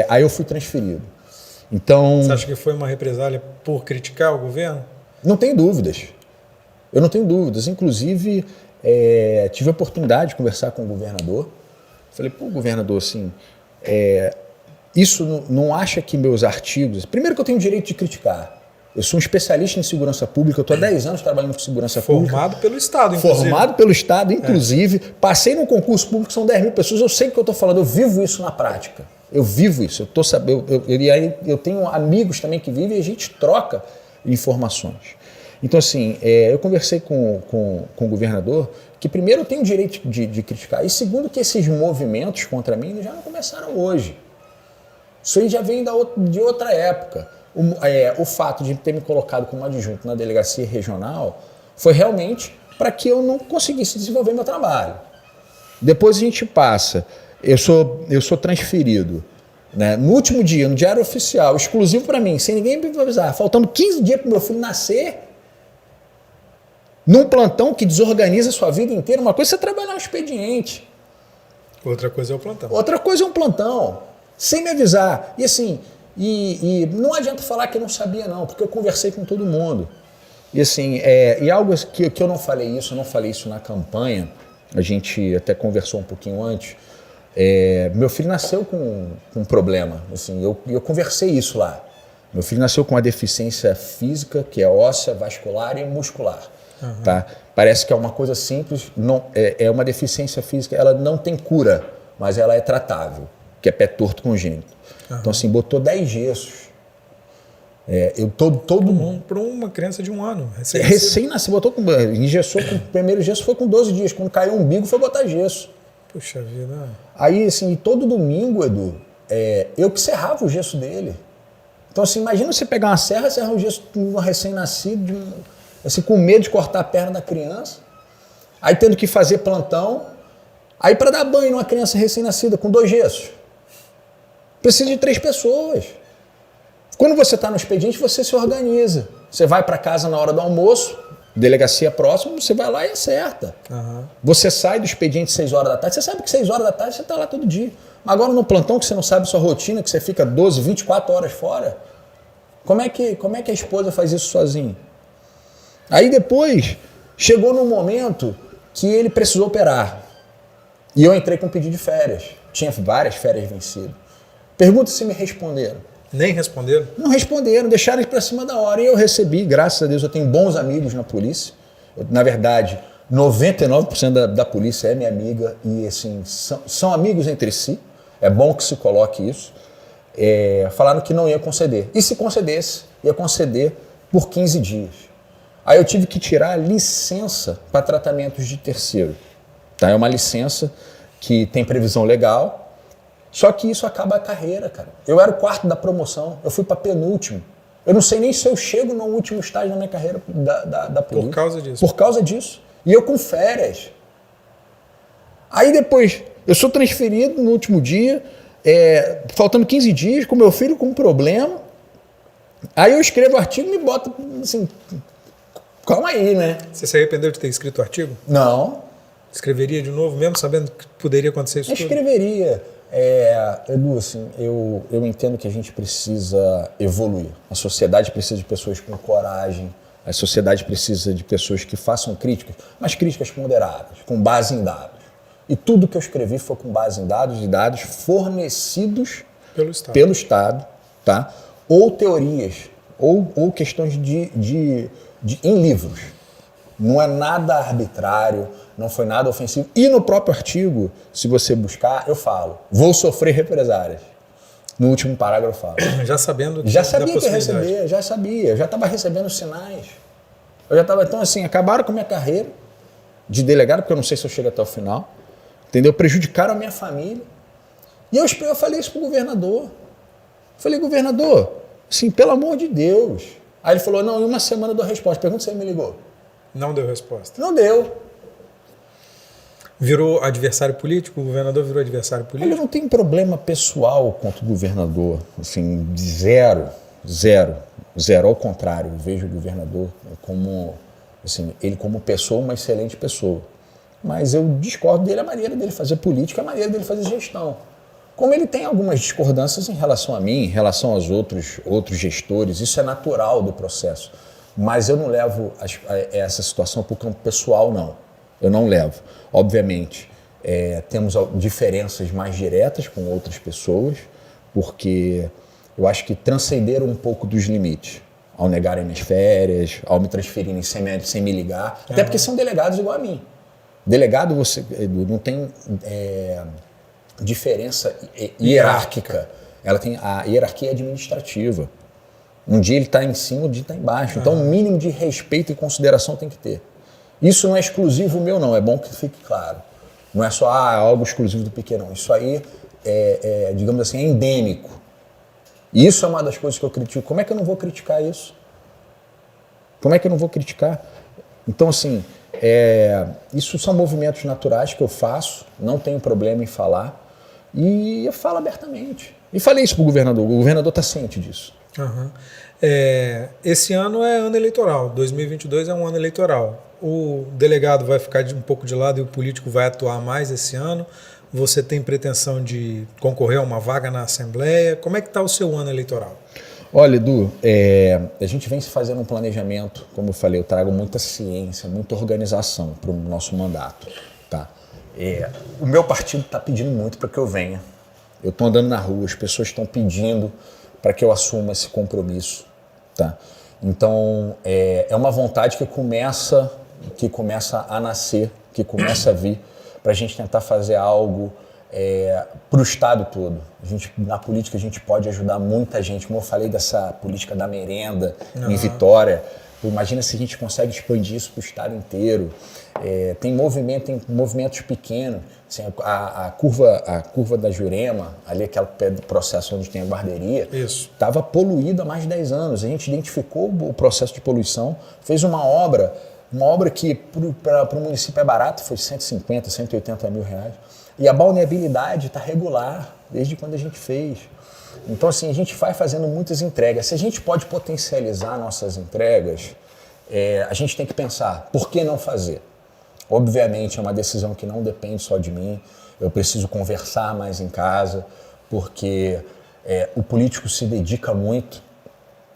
S2: aí eu fui transferido. Então,
S1: você acha que foi uma represália por criticar o governo?
S2: Não tenho dúvidas. Eu não tenho dúvidas. Inclusive, tive a oportunidade de conversar com o governador. Falei, pô, governador, assim, isso não acha que meus artigos... Primeiro que eu tenho o direito de criticar. Eu sou um especialista em segurança pública, eu estou há 10 anos trabalhando com segurança pública.
S1: Formado pelo Estado, inclusive.
S2: Formado pelo Estado, inclusive. Passei num concurso público, são 10 mil pessoas, eu sei o que eu estou falando, eu vivo isso na prática. Eu vivo isso, eu tenho amigos também que vivem e a gente troca informações. Então, assim, eu conversei com o governador que, primeiro, eu tenho o direito de criticar, e segundo, que esses movimentos contra mim já não começaram hoje. Isso aí já vem de outra época. O fato de ter me colocado como adjunto na delegacia regional foi realmente para que eu não conseguisse desenvolver meu trabalho. Depois a gente passa, eu sou transferido, né? No último dia, no Diário Oficial, exclusivo para mim, sem ninguém me avisar, faltando 15 dias para meu filho nascer, num plantão que desorganiza a sua vida inteira. Uma coisa é você trabalhar no expediente.
S1: Outra coisa é o plantão.
S2: Outra coisa é um plantão, sem me avisar. E assim, e não adianta falar que eu não sabia não, porque eu conversei com todo mundo. E assim, e algo que eu não falei isso na campanha, a gente até conversou um pouquinho antes, meu filho nasceu com um problema, assim, eu conversei isso lá. Meu filho nasceu com uma deficiência física, que é óssea, vascular e muscular. Tá? Parece que é uma coisa simples, não, é uma deficiência física, ela não tem cura, mas ela é tratável, que é pé torto congênito. Então, assim, botou 10 gessos.
S1: Para uma criança de 1 ano.
S2: Recém-nascido, botou engessou com o primeiro gesso foi com 12 dias. Quando caiu o umbigo, foi botar gesso.
S1: Puxa vida.
S2: Aí, assim, todo domingo, Edu, eu que serrava o gesso dele. Então, assim, imagina você pegar uma serra, serrar o gesso de um recém-nascido, assim, com medo de cortar a perna da criança, aí tendo que fazer plantão, aí para dar banho numa criança recém-nascida com 2 gessos, precisa de 3 pessoas. Quando você está no expediente, você se organiza. Você vai para casa na hora do almoço, delegacia próxima, você vai lá e acerta. Você sai do expediente 6 horas da tarde, você sabe que 6 horas da tarde você está lá todo dia. Agora no plantão, que você não sabe sua rotina, que você fica 12, 24 horas fora, como é que a esposa faz isso sozinha? Aí depois, chegou num momento que ele precisou operar. E eu entrei com um pedido de férias. Tinha várias férias vencidas. Pergunta se me responderam.
S1: Nem responderam?
S2: Não responderam, deixaram para cima da hora. E eu recebi, graças a Deus, eu tenho bons amigos na polícia. Na verdade, 99% da polícia é minha amiga e assim, são amigos entre si. É bom que se coloque isso. Falaram que não ia conceder. E se concedesse, ia conceder por 15 dias. Aí eu tive que tirar a licença para tratamentos de terceiro. Tá? É uma licença que tem previsão legal, só que isso acaba a carreira, cara. Eu era o 4º da promoção, eu fui para penúltimo. Eu não sei nem se eu chego no último estágio da minha carreira da polícia.
S1: Por causa disso?
S2: Por causa disso. E eu com férias. Aí depois, eu sou transferido no último dia, faltando 15 dias, com meu filho com um problema. Aí eu escrevo o artigo e me bota assim... Calma aí, né?
S1: Você se arrependeu de ter escrito o artigo?
S2: Não.
S1: Escreveria de novo, mesmo sabendo que poderia acontecer isso?
S2: Escreveria. Edu, assim, eu entendo que a gente precisa evoluir. A sociedade precisa de pessoas com coragem. A sociedade precisa de pessoas que façam críticas, mas críticas ponderadas, com base em dados. E tudo que eu escrevi foi com base em dados e dados fornecidos pelo Estado, tá? Ou teorias, ou questões em livros. Não é nada arbitrário, não foi nada ofensivo. E no próprio artigo, se você buscar, eu falo, vou sofrer represálias. No último parágrafo eu falo.
S1: Já sabendo que
S2: já sabia que ia receber, já sabia. Já estava recebendo sinais. Eu já estava, então assim, acabaram com a minha carreira de delegado, porque eu não sei se eu chego até o final. entendeu? Prejudicaram a minha família. E eu falei isso pro governador. Falei, governador, assim, pelo amor de Deus. Aí ele falou, não, em uma semana eu dou a resposta. Pergunta se ele me ligou.
S1: Não deu resposta.
S2: Não deu.
S1: Virou adversário político? O governador virou adversário político?
S2: Ele não tem problema pessoal contra o governador. Assim, zero. Zero. Ao contrário, eu vejo o governador como, assim, ele como pessoa, uma excelente pessoa. Mas eu discordo dele, a maneira dele fazer política, a maneira dele fazer gestão. Como ele tem algumas discordâncias em relação a mim, em relação aos outros gestores, isso é natural do processo. Mas eu não levo essa situação para o campo pessoal, não. Eu não levo. Obviamente, temos diferenças mais diretas com outras pessoas, porque eu acho que transcenderam um pouco dos limites. Ao negarem minhas férias, ao me transferirem sem me ligar. Até porque são delegados igual a mim. Delegado, você não tem diferença hierárquica. A hierarquia é administrativa. Um dia ele está em cima, um dia está embaixo. Então, um mínimo de respeito e consideração tem que ter. Isso não é exclusivo meu, não. É bom que fique claro. Não é só algo exclusivo do Piqueirão. Isso aí digamos assim, é endêmico. Isso é uma das coisas que eu critico. Como é que eu não vou criticar isso? Como é que eu não vou criticar? Então, assim, isso são movimentos naturais que eu faço, não tenho problema em falar, e eu falo abertamente. E falei isso para o governador está ciente disso.
S1: Uhum. Esse ano é ano eleitoral, 2022 é um ano eleitoral. O delegado vai ficar um pouco de lado e o político vai atuar mais esse ano. Você tem pretensão de concorrer a uma vaga na Assembleia? Como é que está o seu ano eleitoral?
S2: Olha, Edu, a gente vem se fazendo um planejamento, como eu falei, eu trago muita ciência, muita organização para o nosso mandato. Tá? O meu partido está pedindo muito para que eu venha. Eu estou andando na rua, as pessoas estão pedindo para que eu assuma esse compromisso. Tá? Então, é uma vontade que começa a nascer, que começa a vir, para a gente tentar fazer algo para o Estado todo. Na política a gente pode ajudar muita gente, como eu falei dessa política da merenda em Vitória. Imagina se a gente consegue expandir isso para o Estado inteiro. Tem movimentos pequenos. Assim, a curva da Jurema, ali aquele processo onde tem a guarderia, estava poluída há mais de 10 anos. A gente identificou o processo de poluição, fez uma obra que para o município é barato, foi 150, 180 mil reais. E a balneabilidade está regular, desde quando a gente fez. Então, assim, a gente vai fazendo muitas entregas. Se a gente pode potencializar nossas entregas, a gente tem que pensar, por que não fazer? Obviamente, é uma decisão que não depende só de mim. Eu preciso conversar mais em casa, porque o político se dedica muito.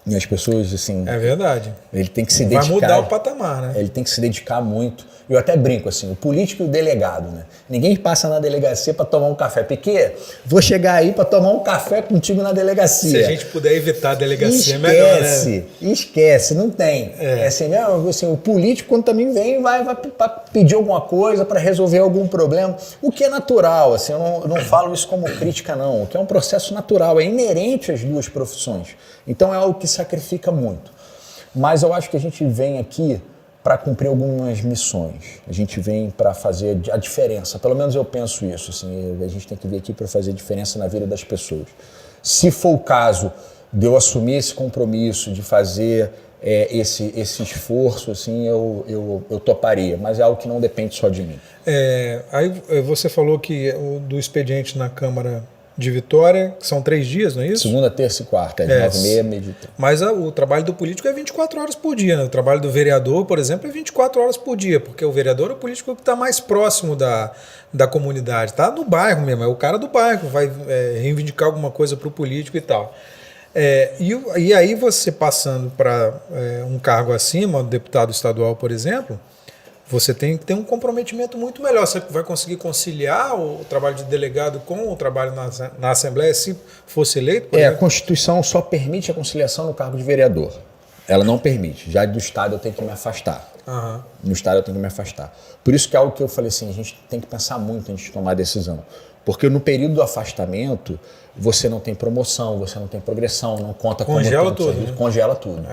S2: E as pessoas, assim...
S1: É verdade.
S2: Ele tem que se dedicar...
S1: Vai mudar o patamar, né?
S2: Ele tem que se dedicar muito. Eu até brinco, assim, o político e o delegado, né? Ninguém passa na delegacia para tomar um café. Piquê, vou chegar aí para tomar um café contigo na delegacia.
S1: Se a gente puder evitar a delegacia, é melhor, né?
S2: Esquece, não tem. Assim, o político, quando também vem, vai pedir alguma coisa para resolver algum problema. O que é natural, assim, eu não falo isso como crítica, não. O que é um processo natural, é inerente às duas profissões. Então é algo que sacrifica muito. Mas eu acho que a gente vem aqui para cumprir algumas missões. A gente vem para fazer a diferença. Pelo menos eu penso isso. Assim, a gente tem que vir aqui para fazer diferença na vida das pessoas. Se for o caso de eu assumir esse compromisso, de fazer esse esforço, assim, eu toparia. Mas é algo que não depende só de mim.
S1: Aí você falou que do expediente na Câmara de Vitória, que são 3 dias, não é isso?
S2: Segunda, terça e quarta, de 9h30, meio-dia.
S1: Mas o trabalho do político é 24 horas por dia, né? O trabalho do vereador, por exemplo, é 24 horas por dia, porque o vereador é o político que está mais próximo da comunidade, está no bairro mesmo, é o cara do bairro, vai reivindicar alguma coisa para o político e tal. E aí você passando para um cargo acima, deputado estadual, por exemplo, você tem que ter um comprometimento muito melhor. Você vai conseguir conciliar o trabalho de delegado com o trabalho na Assembleia, se fosse eleito?
S2: A Constituição só permite a conciliação no cargo de vereador. Ela não permite. Já do Estado eu tenho que me afastar. No Estado eu tenho que me afastar. Por isso que é algo que eu falei assim, a gente tem que pensar muito antes de tomar a decisão. Porque no período do afastamento, você não tem promoção, você não tem progressão, não conta com...
S1: Congela tudo. Né?
S2: Congela tudo.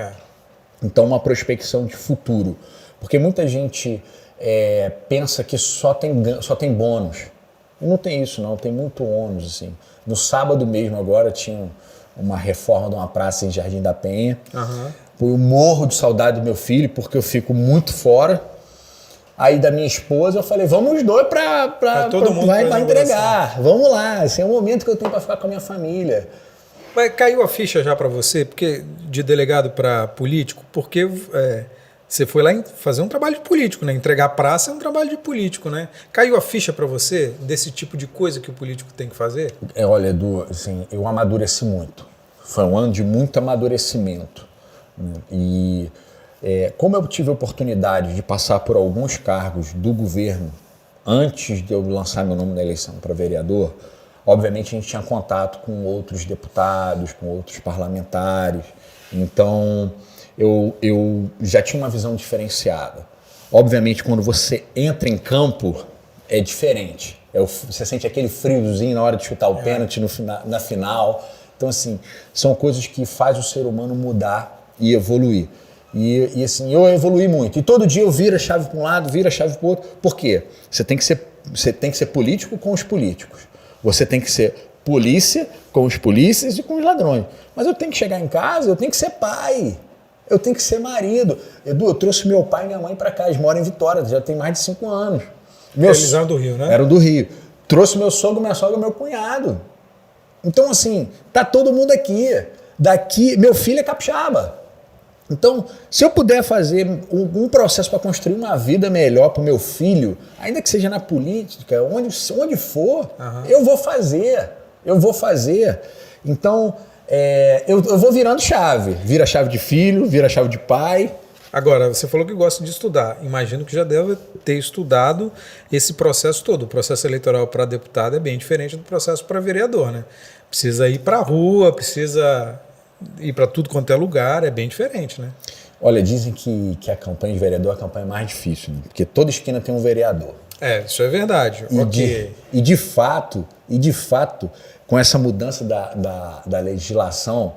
S2: Então, uma prospecção de futuro. Porque muita gente pensa que só tem bônus. Não tem isso, não. Tem muito ônus, assim. No sábado mesmo agora tinha uma reforma de uma praça em Jardim da Penha. Eu morro de saudade do meu filho, porque eu fico muito fora. Aí da minha esposa eu falei, vamos os dois pra
S1: todo mundo
S2: vai entregar. Vamos lá, esse é o momento que eu tenho para ficar com a minha família.
S1: Mas caiu a ficha já para você, porque de delegado para político, porque você foi lá fazer um trabalho de político, né? Entregar a praça é um trabalho de político, né? Caiu a ficha para você desse tipo de coisa que o político tem que fazer?
S2: Olha, Edu, assim, eu amadureci muito. Foi um ano de muito amadurecimento. E como eu tive a oportunidade de passar por alguns cargos do governo antes de eu lançar meu nome na eleição para vereador, obviamente a gente tinha contato com outros deputados, com outros parlamentares. Então eu já tinha uma visão diferenciada. Obviamente quando você entra em campo é diferente. Você sente aquele friozinho na hora de chutar o pênalti na final. Então assim, são coisas que fazem o ser humano mudar e evoluir. E assim, eu evoluí muito. E todo dia eu viro a chave para um lado, viro a chave para o outro. Por quê? Você tem que ser político com os políticos. Você tem que ser polícia com os polícias e com os ladrões. Mas eu tenho que chegar em casa, eu tenho que ser pai. Eu tenho que ser marido. Edu, eu trouxe meu pai e minha mãe para cá. Eles moram em Vitória, já tem mais de 5 anos.
S1: Eles eram do Rio, né?
S2: Eram do Rio. Trouxe meu sogro, minha sogra e meu cunhado. Então, assim, tá todo mundo aqui. Daqui, meu filho é capixaba. Então, se eu puder fazer um processo para construir uma vida melhor para o meu filho, ainda que seja na política, onde for, eu vou fazer. Eu vou fazer. Então, eu vou virando chave. Vira chave de filho, vira chave de pai.
S1: Agora, você falou que gosta de estudar. Imagino que já deve ter estudado esse processo todo. O processo eleitoral para deputado é bem diferente do processo para vereador, né? Precisa ir para a rua, precisa ir para tudo quanto é lugar, é bem diferente, né?
S2: Olha, dizem que a campanha de vereador é a campanha mais difícil, né? Porque toda esquina tem um vereador.
S1: Isso é verdade.
S2: E de fato, com essa mudança da legislação,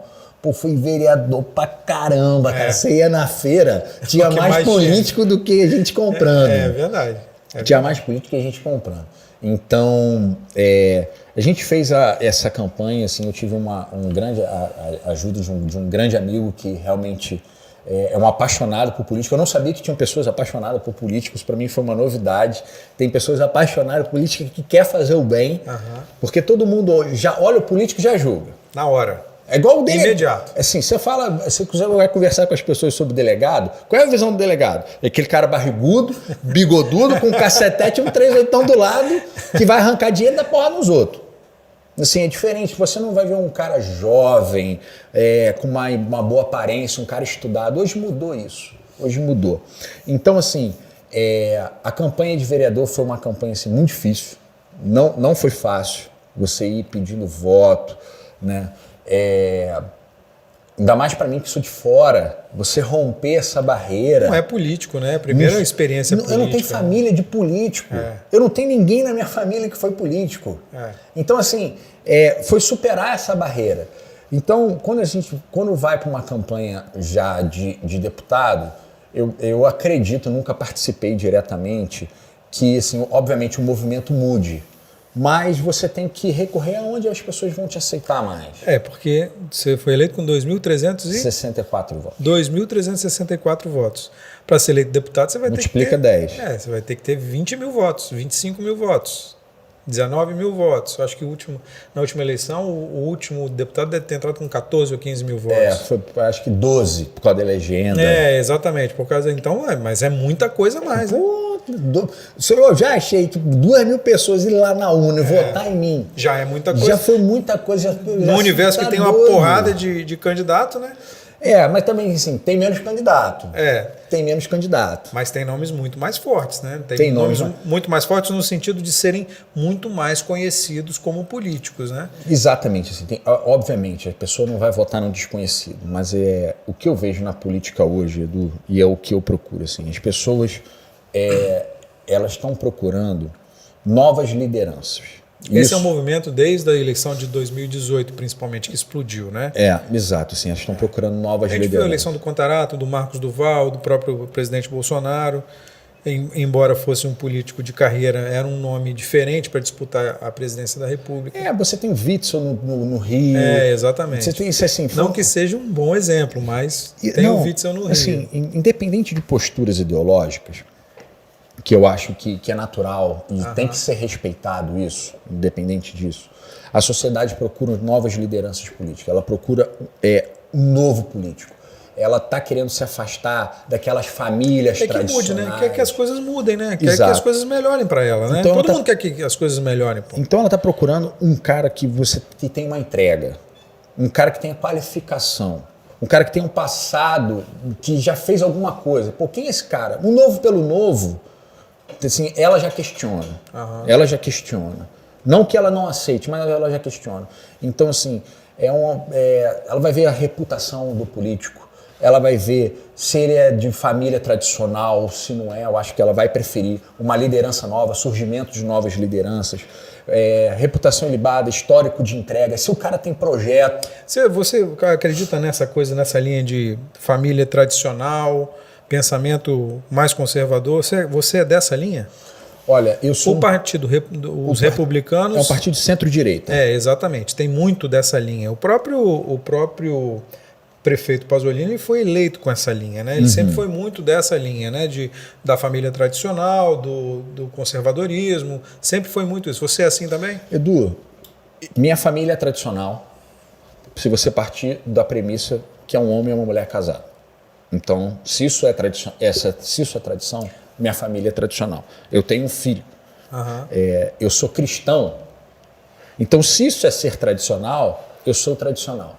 S2: fui vereador pra caramba, cara. Você ia na feira, tinha mais político do que a gente comprando.
S1: É verdade.
S2: Tinha mais político que a gente comprando. Então, a gente fez essa campanha, assim, eu tive a ajuda de um grande amigo que realmente é um apaixonado por política. Eu não sabia que tinham pessoas apaixonadas por políticos, para mim foi uma novidade. Tem pessoas apaixonadas por política que quer fazer o bem, porque todo mundo já olha o político e já julga.
S1: Na hora.
S2: É igual o delegado.
S1: Imediato.
S2: Assim, se você vai conversar com as pessoas sobre o delegado, qual é a visão do delegado? É aquele cara barrigudo, bigodudo, com um cacetete e um 38 do lado, que vai arrancar dinheiro da porra nos outros. Assim, é diferente. Você não vai ver um cara jovem, com uma boa aparência, um cara estudado. Hoje mudou isso. Hoje mudou. Então, assim, a campanha de vereador foi uma campanha assim, muito difícil. Não foi fácil você ir pedindo voto, né? Ainda mais para mim que sou de fora, você romper essa barreira.
S1: Não é político, né? Primeira experiência política.
S2: Eu não tenho família de político. Eu não tenho ninguém na minha família que foi político. Então, assim, foi superar essa barreira. Então, quando vai para uma campanha já de deputado, eu acredito, nunca participei diretamente, que, assim, obviamente, o movimento mude. Mas você tem que recorrer aonde as pessoas vão te aceitar mais.
S1: Porque você foi eleito com
S2: 2.364 votos.
S1: 2.364 votos. Para ser eleito deputado, você vai
S2: Multiplica
S1: ter que ter...
S2: 10.
S1: Você vai ter que ter 20 mil votos, 25 mil votos, 19 mil votos. Eu acho que na última eleição, o último deputado deve ter entrado com 14 ou 15 mil votos.
S2: Foi, acho que 12, por causa da legenda.
S1: Exatamente. Por causa, então, mas é muita coisa a mais, né?
S2: Eu já achei que 2.000 pessoas ir lá na urna e votar em mim.
S1: Já é muita coisa.
S2: Já foi muita coisa.
S1: No universo que tem uma porrada de candidato, né?
S2: Mas também, assim, tem menos candidato. Tem menos candidato.
S1: Mas tem nomes muito mais fortes, né? Tem nomes muito mais fortes no sentido de serem muito mais conhecidos como políticos, né?
S2: Exatamente. Assim, obviamente, a pessoa não vai votar no desconhecido, mas o que eu vejo na política hoje, Edu, e é o que eu procuro, assim, as pessoas... elas estão procurando novas lideranças.
S1: Esse é um movimento desde a eleição de 2018, principalmente, que explodiu, né?
S2: Exato. Assim, elas estão procurando novas lideranças.
S1: A gente viu a eleição do Contarato, do Marcos Duval, do próprio presidente Bolsonaro. embora fosse um político de carreira, era um nome diferente para disputar a presidência da República.
S2: Você tem o Witzel no Rio.
S1: Exatamente.
S2: Você tem isso assim.
S1: Não que seja um bom exemplo, mas tem o Witzel no Rio.
S2: Assim, independente de posturas ideológicas, que eu acho que é natural e tem que ser respeitado isso, independente disso, a sociedade procura novas lideranças políticas, ela procura um novo político. Ela está querendo se afastar daquelas famílias tradicionais.
S1: Quer que mude, né? Quer que as coisas mudem, né? Quer
S2: Exato.
S1: que as coisas melhorem para ela, né?
S2: Então,
S1: Todo mundo quer que as coisas melhorem. Pô.
S2: Então ela está procurando um cara que tem uma entrega, um cara que tenha qualificação, um cara que tem um passado, que já fez alguma coisa. Pô, quem é esse cara? O novo pelo novo, assim, ela já questiona. Ela já questiona. Não que ela não aceite, mas ela já questiona. Então, assim, ela vai ver a reputação do político. Ela vai ver se ele é de família tradicional, se não é. Eu acho que ela vai preferir uma liderança nova, surgimento de novas lideranças, reputação ilibada, histórico de entrega, se o cara tem projeto.
S1: Você acredita nessa coisa, nessa linha de família tradicional, pensamento mais conservador? Você é dessa linha?
S2: Olha, eu sou...
S1: O partido, os republicanos...
S2: É um partido de centro-direita.
S1: Exatamente. Tem muito dessa linha. O próprio prefeito Pasolini foi eleito com essa linha, né? Ele sempre foi muito dessa linha, né? Da família tradicional, do conservadorismo, sempre foi muito isso. Você é assim também?
S2: Edu, minha família é tradicional, se você partir da premissa que é um homem e uma mulher casado. Então, se isso é tradição, minha família é tradicional. Eu tenho um filho, eu sou cristão. Então, se isso é ser tradicional, eu sou tradicional.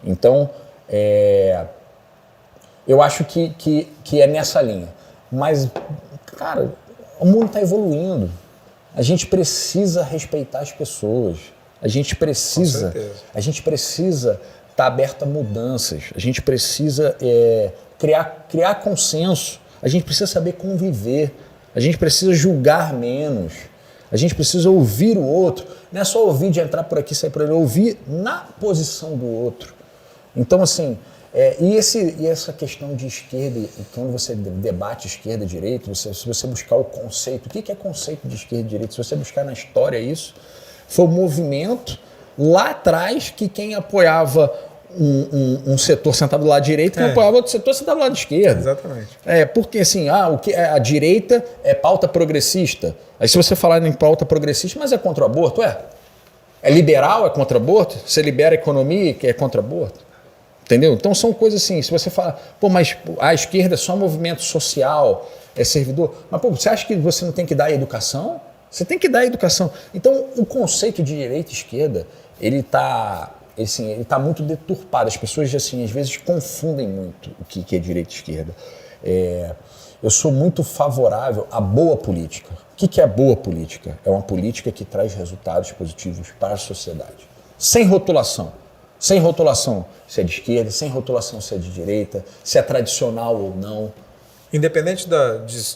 S2: Então, eu acho que é nessa linha. Mas, cara, o mundo está evoluindo. A gente precisa respeitar as pessoas. A gente precisa estar aberto a mudanças. A gente precisa criar consenso. A gente precisa saber conviver. A gente precisa julgar menos. A gente precisa ouvir o outro. Não é só ouvir de entrar por aqui e sair por ali. Ouvir na posição do outro. Então, assim, e essa questão de esquerda, quando você debate esquerda e direita, se você buscar o conceito, o que é conceito de esquerda e direita? Se você buscar na história isso, foi um movimento lá atrás que quem apoiava um setor sentado do lado direito, quem apoiava outro setor sentado do lado esquerdo.
S1: Exatamente.
S2: Porque assim, a direita é pauta progressista. Aí se você falar em pauta progressista, mas é contra o aborto, é liberal, é contra o aborto? Você libera a economia, que é contra o aborto? Entendeu? Então são coisas assim, se você fala, mas a esquerda é só movimento social, é servidor, mas você acha que você não tem que dar educação? Você tem que dar educação. Então o conceito de direita e esquerda, ele tá muito deturpado. As pessoas assim, às vezes confundem muito o que é direita e esquerda. Eu sou muito favorável à boa política. O que é boa política? É uma política que traz resultados positivos para a sociedade. Sem rotulação. Sem rotulação se é de esquerda, sem rotulação se é de direita, se é tradicional ou não.
S1: Independente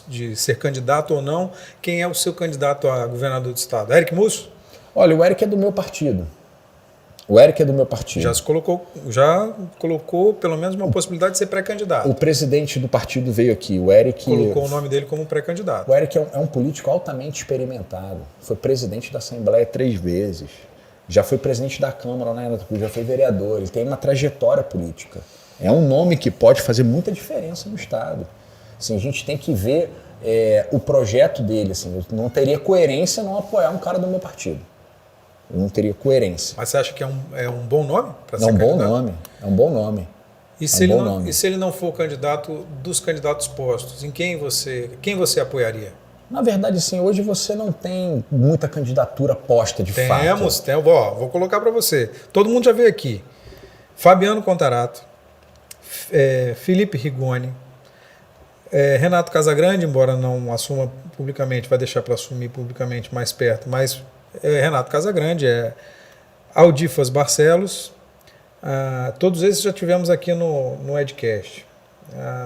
S1: de ser candidato ou não, quem é o seu candidato a governador do estado? Éric Musso?
S2: Olha, o Éric é do meu partido.
S1: Já colocou pelo menos uma possibilidade de ser pré-candidato.
S2: O presidente do partido veio aqui, o Éric...
S1: Colocou o nome dele como pré-candidato.
S2: O Éric é um político altamente experimentado. Foi presidente da Assembleia 3 vezes. Já foi presidente da Câmara, né? Já foi vereador. Ele tem uma trajetória política. É um nome que pode fazer muita diferença no Estado. Assim, a gente tem que ver o projeto dele. Assim, eu não teria coerência não apoiar um cara do meu partido. Eu não teria coerência.
S1: Mas você acha que é um bom nome para ser
S2: candidato?
S1: É um bom
S2: nome.
S1: E se ele não for candidato dos candidatos postos, em quem você apoiaria?
S2: Na verdade, sim, hoje você não tem muita candidatura posta de fato.
S1: Temos. Vou colocar para você. Todo mundo já veio aqui. Fabiano Contarato, Felipe Rigoni, Renato Casagrande, embora não assuma publicamente, vai deixar para assumir publicamente mais perto, mas Renato Casagrande, Aldifas Barcelos, todos esses já tivemos aqui no Edcast.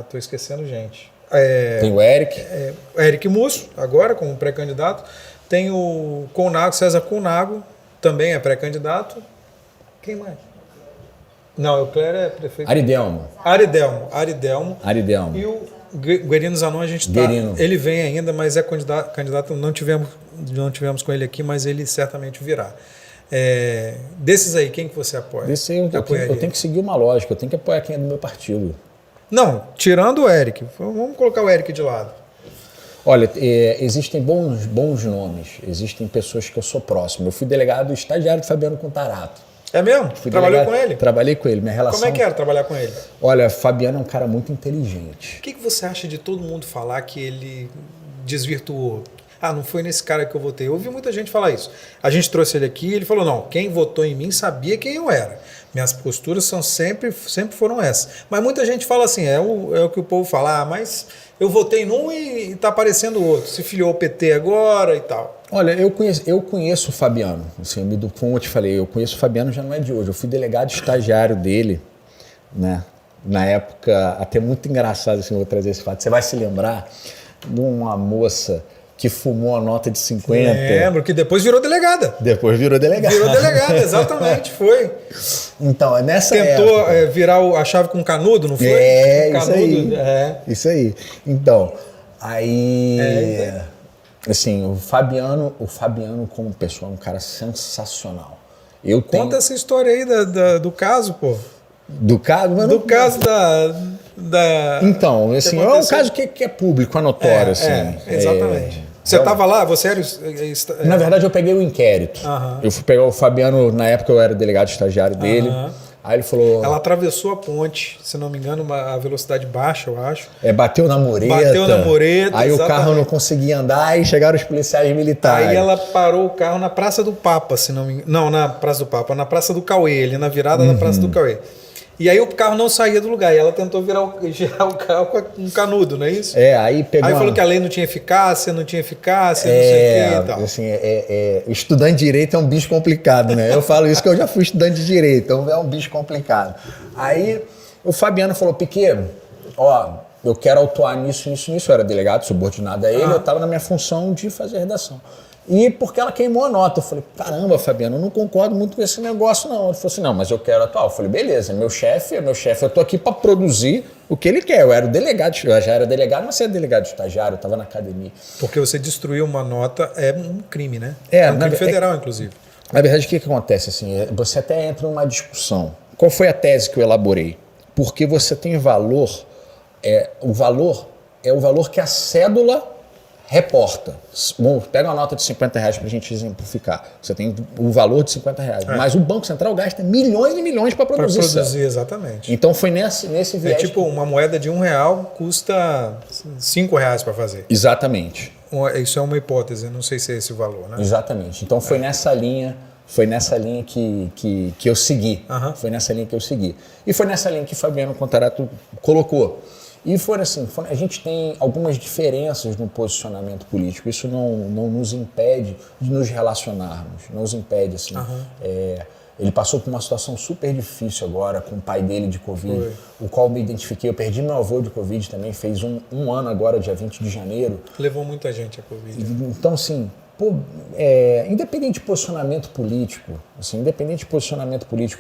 S1: Estou esquecendo gente.
S2: Tem o Éric.
S1: Éric Musso, agora como pré-candidato. Tem o César Conago, também é pré-candidato. Quem mais? Não, o Cléber é prefeito.
S2: Aridelmo.
S1: Aridelmo.
S2: Aridelmo.
S1: E Guerino Zanon, a gente tá. Ele vem ainda, mas é candidato. Não tivemos com ele aqui, mas ele certamente virá. Desses aí, quem que você apoia?
S2: Desse aí, eu tenho que seguir uma lógica, eu tenho que apoiar quem é do meu partido.
S1: Não, tirando o Eric. Vamos colocar o Eric de lado.
S2: Olha, existem bons nomes, existem pessoas que eu sou próximo. Eu fui delegado estagiário de Fabiano Contarato.
S1: É mesmo? Trabalhou com ele?
S2: Trabalhei com ele. Minha relação...
S1: Como é que era trabalhar com ele?
S2: Olha, Fabiano é um cara muito inteligente.
S1: O que você acha de todo mundo falar que ele desvirtuou? Ah, não foi nesse cara que eu votei. Eu ouvi muita gente falar isso. A gente trouxe ele aqui e ele falou, não, quem votou em mim sabia quem eu era. Minhas posturas sempre foram essas. Mas muita gente fala assim, é o que o povo fala, mas eu votei num e está aparecendo outro. Se filiou ao PT agora e tal.
S2: Olha, eu conheço o Fabiano. Assim, como eu te falei, eu conheço o Fabiano já não é de hoje. Eu fui delegado estagiário dele, né? Na época, até muito engraçado, assim, vou trazer esse fato. Você vai se lembrar de uma moça que fumou a nota de 50.
S1: Lembro, que depois virou delegada.
S2: Depois virou delegada.
S1: Virou delegada, exatamente, foi.
S2: Então, nessa
S1: Tentou virar a chave com canudo, não foi?
S2: Isso aí. Isso aí. Então, aí... assim, o Fabiano como pessoa é um cara sensacional.
S1: Conta essa história aí do caso, pô.
S2: Do caso?
S1: Do caso da...
S2: Então, assim, é um caso que é público, é notório, assim.
S1: Exatamente. Você estava lá? Você era...
S2: Na verdade, eu peguei o inquérito. Eu fui pegar o Fabiano, na época eu era delegado estagiário dele. Aí ele falou...
S1: Ela atravessou a ponte, se não me engano, a velocidade baixa, eu acho.
S2: Bateu na mureta. Aí exatamente. O carro não conseguia andar e chegaram os policiais militares.
S1: Aí ela parou o carro na Praça do Papa, se não me engano. Não, na Praça do Papa, na Praça do Cauê, ali na virada da Praça do Cauê. E aí o carro não saía do lugar, e ela tentou girar o carro com um canudo, não é isso?
S2: Aí pegou.
S1: Aí falou que a lei não tinha eficácia, não sei o que e tal.
S2: Assim, estudante de direito é um bicho complicado, né? Eu falo isso que eu já fui estudante de direito, então é um bicho complicado. Aí o Fabiano falou, Piquet, eu quero autuar nisso, eu era delegado, subordinado a ele, eu estava na minha função de fazer a redação. E porque ela queimou a nota. Eu falei, caramba, Fabiano, eu não concordo muito com esse negócio, não. Ele falou assim, não, mas eu quero atuar. Eu falei, beleza, meu chefe, eu tô aqui para produzir o que ele quer. Eu era o delegado, eu já era delegado, mas você é delegado estagiário, eu estava na academia.
S1: Porque você destruiu uma nota é um crime, né? É um crime federal, inclusive.
S2: Na verdade, o que acontece? Assim, você até entra numa discussão. Qual foi a tese que eu elaborei? Porque você tem valor, o valor é o valor que a cédula reporta. Pega uma nota de R$50 para a gente exemplificar. Você tem o valor de R$50. Mas o Banco Central gasta milhões e milhões para produzir.
S1: Para produzir, exatamente.
S2: Então foi nesse viés.
S1: Tipo, uma moeda de R$1 custa R$5 para fazer.
S2: Exatamente.
S1: Isso é uma hipótese, não sei se é esse o valor, né?
S2: Exatamente. Então foi nessa linha. Foi nessa linha que eu segui. Foi nessa linha que eu segui. E foi nessa linha que Fabiano Contarato colocou. E foi assim, a gente tem algumas diferenças no posicionamento político, isso não nos impede de nos relacionarmos, não nos impede, assim. Ele passou por uma situação super difícil agora, com o pai dele de Covid, o qual me identifiquei, eu perdi meu avô de Covid também, fez um ano agora, dia 20 de janeiro.
S1: Levou muita gente a Covid.
S2: Então, assim, independente de posicionamento político,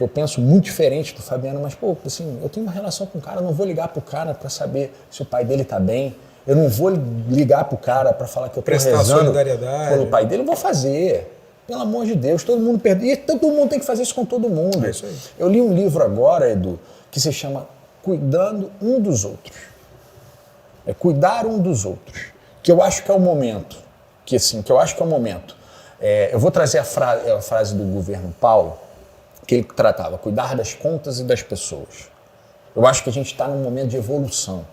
S2: eu penso muito diferente do Fabiano, mas, assim, eu tenho uma relação com o cara, eu não vou ligar pro cara para saber se o pai dele tá bem, eu não vou ligar pro cara para falar que eu tô
S1: prestar solidariedade
S2: pelo pai dele, eu vou fazer. Pelo amor de Deus, todo mundo perde. E todo mundo tem que fazer isso com todo mundo.
S1: É isso aí.
S2: Eu li um livro agora, Edu, que se chama Cuidando um dos Outros. É cuidar um dos outros. Que eu acho que é o momento. Eu vou trazer a frase do governo Paulo, que ele tratava, cuidar das contas e das pessoas. Eu acho que a gente está num momento de evolução.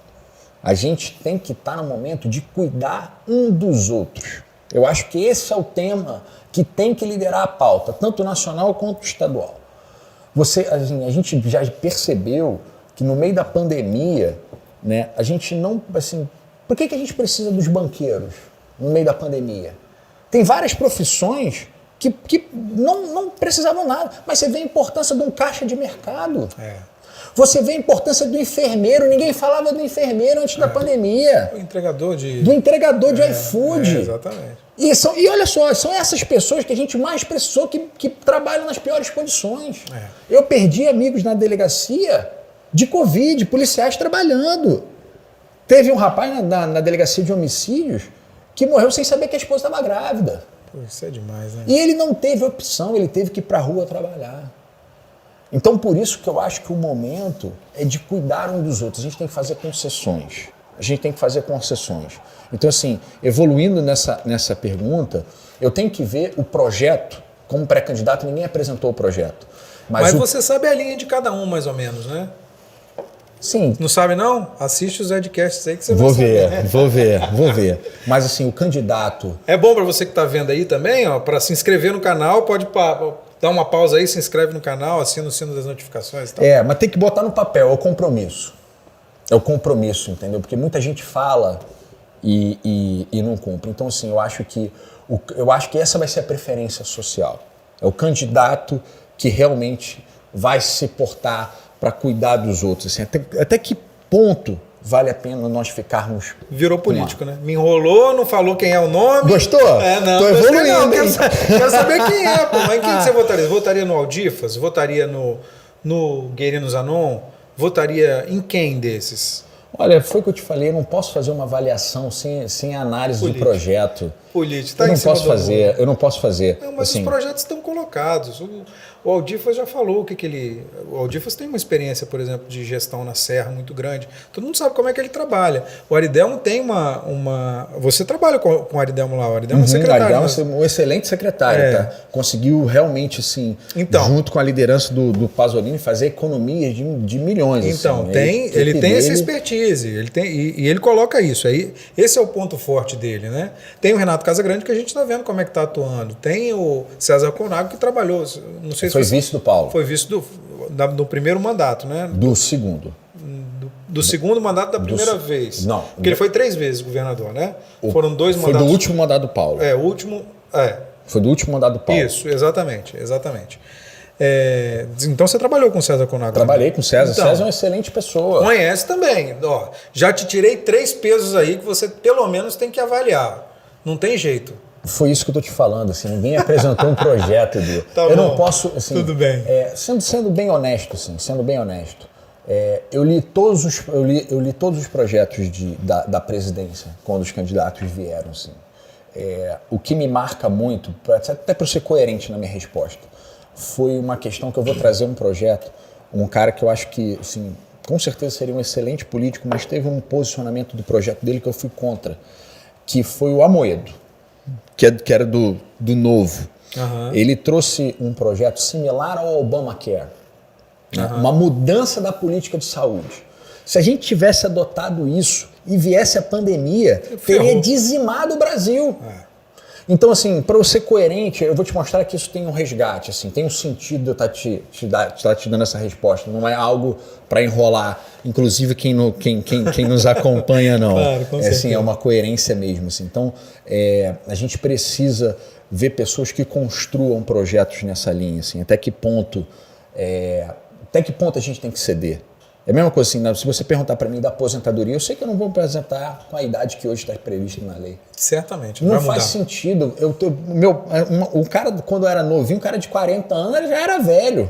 S2: A gente tem que estar no momento de cuidar um dos outros. Eu acho que esse é o tema que tem que liderar a pauta, tanto nacional quanto estadual. A gente já percebeu que no meio da pandemia, né, a gente não... Assim, por que a gente precisa dos banqueiros no meio da pandemia? Tem várias profissões que não precisavam nada, mas você vê a importância de um caixa de mercado. Você vê a importância do enfermeiro, ninguém falava do enfermeiro antes da pandemia.
S1: Do entregador de
S2: iFood.
S1: Exatamente.
S2: E olha só, são essas pessoas que a gente mais precisou que trabalham nas piores condições. Eu perdi amigos na delegacia de Covid, policiais trabalhando. Teve um rapaz na delegacia de homicídios que morreu sem saber que a esposa estava grávida.
S1: Pô, isso é demais, né?
S2: E ele não teve opção, ele teve que ir para a rua trabalhar. Então, por isso que eu acho que o momento é de cuidar um dos outros. A gente tem que fazer concessões. Então, assim, evoluindo nessa pergunta, eu tenho que ver o projeto. Como pré-candidato, ninguém apresentou o projeto.
S1: Mas você sabe a linha de cada um, mais ou menos, né?
S2: Sim.
S1: Não sabe, não? Assiste os Edcasts aí que você
S2: Vou
S1: vai saber.
S2: Vou ver. Mas, assim, o candidato...
S1: É bom para você que está vendo aí também, ó, para se inscrever no canal, pode dar uma pausa aí, se inscreve no canal, assina o sino das notificações e tal.
S2: Mas tem que botar no papel, é o compromisso. É o compromisso, entendeu? Porque muita gente fala e não cumpre. Então, assim, eu acho que essa vai ser a preferência social. É o candidato que realmente vai se portar para cuidar dos outros. Assim, até que ponto vale a pena nós ficarmos...
S1: Virou político, né? Me enrolou, não falou quem é o nome.
S2: Gostou?
S1: Não.
S2: Tô evoluindo,
S1: não.
S2: hein?
S1: Quero saber quem é, pô. Mas quem que você votaria? Votaria no Aldifas? Votaria no Guerino Zanon? Votaria em quem desses?
S2: Olha, foi o que eu te falei, eu não posso fazer uma avaliação sem análise do projeto.
S1: Político,
S2: tá? Eu não posso fazer.
S1: Não, mas
S2: assim,
S1: os projetos estão colocados. O Aldifas já falou o que ele... O Aldifas tem uma experiência, por exemplo, de gestão na Serra muito grande. Todo mundo sabe como é que ele trabalha. O Aridelmo tem uma... Você trabalha com o Aridelmo lá, o Aridelmo é secretário.
S2: O Aridelmo é um excelente secretário, tá? Conseguiu realmente, assim, junto com a liderança do Pasolini, fazer economias de milhões.
S1: Então,
S2: assim,
S1: ele tem essa expertise, e ele coloca isso. Aí, esse é o ponto forte dele, né? Tem o Renato Casagrande, que a gente está vendo como é que está atuando. Tem o César Conago, que trabalhou, não sei se
S2: foi vice do Paulo.
S1: Foi vice do primeiro mandato, né?
S2: Do segundo.
S1: Do segundo mandato da primeira vez.
S2: Não.
S1: Porque ele foi 3 vezes governador, né? Foram 2 mandatos.
S2: Foi do último mandato do Paulo.
S1: O último...
S2: Foi do último mandato do Paulo.
S1: Isso, exatamente. Então você trabalhou com o César Conago?
S2: Trabalhei com o César. Então, César é uma excelente pessoa.
S1: Conhece também. Ó, já te tirei 3 pesos aí que você pelo menos tem que avaliar. Não tem jeito.
S2: Foi isso que eu tô te falando, assim, ninguém apresentou um projeto, Edu.
S1: Eu
S2: não posso, assim...
S1: Tudo bem.
S2: Sendo bem honesto, assim, eu li todos os projetos da presidência quando os candidatos vieram, assim. O que me marca muito, até para ser coerente na minha resposta, foi uma questão que eu vou trazer um projeto, um cara que eu acho que, assim, com certeza seria um excelente político, mas teve um posicionamento do projeto dele que eu fui contra, que foi o Amoedo. Que era do Novo. Ele trouxe um projeto similar ao Obamacare, né? Uma mudança da política de saúde. Se a gente tivesse adotado isso e viesse a pandemia, teria dizimado o Brasil. Então, assim, para eu ser coerente, eu vou te mostrar que isso tem um resgate, assim, tem um sentido de eu estar te dando essa resposta. Não é algo para enrolar, inclusive quem nos acompanha, não.
S1: Claro, com certeza.
S2: Assim, é uma coerência mesmo. Assim. Então, a gente precisa ver pessoas que construam projetos nessa linha. Assim, até que ponto a gente tem que ceder? É a mesma coisa assim, né? Se você perguntar para mim da aposentadoria, eu sei que eu não vou apresentar com a idade que hoje está prevista na lei.
S1: Certamente.
S2: Não faz sentido. O cara, quando eu era novinho, um cara de 40 anos, ele já era velho.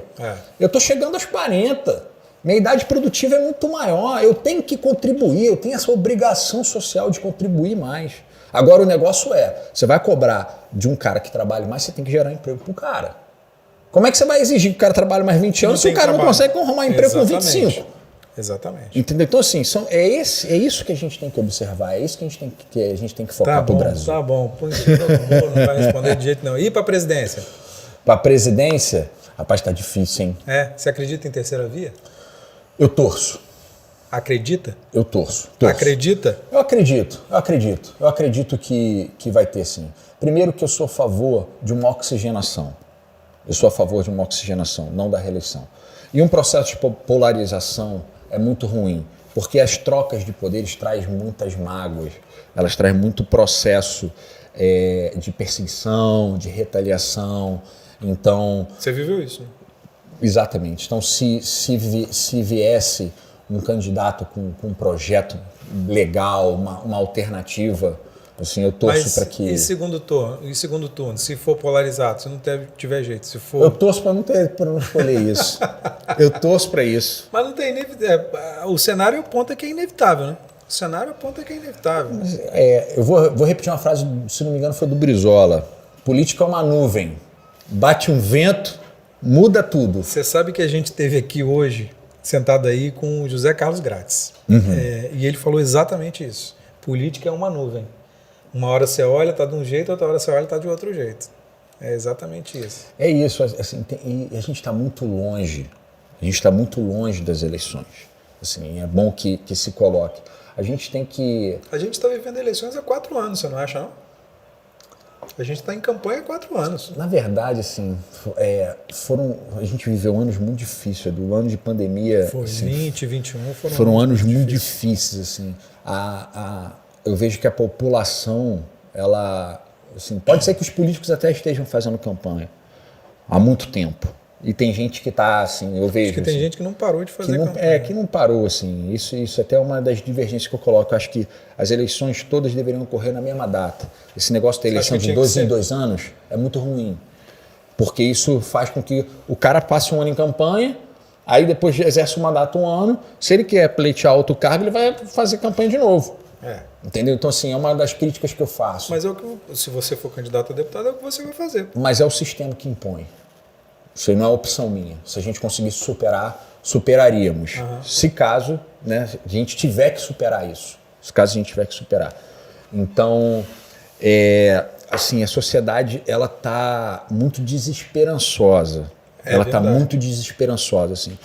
S2: Eu estou chegando aos 40. Minha idade produtiva é muito maior. Eu tenho que contribuir, eu tenho essa obrigação social de contribuir mais. Agora o negócio você vai cobrar de um cara que trabalhe mais, você tem que gerar emprego pro cara. Como é que você vai exigir que o cara trabalhe mais 20 anos se o cara não consegue arrumar emprego com 25?
S1: Exatamente.
S2: Entendeu? Então, assim, é isso que a gente tem que observar, é isso que a gente tem que focar pro Brasil.
S1: Tá bom. Não vai responder de jeito não. E para a presidência?
S2: Para a presidência, rapaz, tá difícil, hein?
S1: Você acredita em terceira via?
S2: Eu torço.
S1: Acredita?
S2: Eu torço.
S1: Acredita?
S2: Eu acredito que vai ter, sim. Primeiro que eu sou a favor de uma oxigenação. Não da reeleição. E um processo de polarização é muito ruim, porque as trocas de poderes trazem muitas mágoas, elas trazem muito processo de perseguição, de retaliação. Então...
S1: Você viveu isso?
S2: Exatamente. Então, se viesse um candidato com um projeto legal, uma alternativa... Assim, eu torço para que...
S1: E segundo turno, se for polarizado, se não tiver jeito, se for...
S2: Eu torço para não escolher isso. Eu torço para isso.
S1: Mas não tem o cenário aponta que é inevitável, né? O O cenário aponta que é inevitável.
S2: Eu vou repetir uma frase, se não me engano, foi do Brizola. Política é uma nuvem. Bate um vento, muda tudo.
S1: Você sabe que a gente teve aqui hoje, sentado aí com o José Carlos Grátis. E ele falou exatamente isso. Política é uma nuvem. Uma hora você olha, está de um jeito, outra hora você olha, está de outro jeito. É exatamente isso.
S2: É isso. Assim, e a gente está muito longe. A gente está muito longe das eleições. Assim, é bom que se coloque. A gente tem que...
S1: A gente está vivendo eleições há 4 anos, você não acha, não? A gente está em campanha há 4 anos.
S2: Na verdade, assim, a gente viveu anos muito difíceis. Do ano de pandemia...
S1: Foi,
S2: assim,
S1: 20, 21
S2: foram anos muito difíceis. Assim. Eu vejo que a população, ela... Assim, pode ser que os políticos até estejam fazendo campanha há muito tempo. E tem gente que está, assim, eu vejo...
S1: Acho que tem gente que não parou de fazer
S2: campanha. Que não parou, assim. Isso até é uma das divergências que eu coloco. Eu acho que as eleições todas deveriam ocorrer na mesma data. Esse negócio da eleição de 2 em 2 anos é muito ruim. Porque isso faz com que o cara passe um ano em campanha, aí depois exerce o mandato um ano. Se ele quer pleitear outro cargo, ele vai fazer campanha de novo. Entendeu? Então, assim, é uma das críticas que eu faço.
S1: Mas se você for candidato a deputado, é o que você vai fazer.
S2: Mas é o sistema que impõe. Isso aí não é opção minha. Se a gente conseguisse superar, superaríamos. Se caso, né, a gente tiver que superar isso. Se caso a gente tiver que superar. Então, assim, a sociedade, ela está muito desesperançosa. Ela está muito desesperançosa, assim.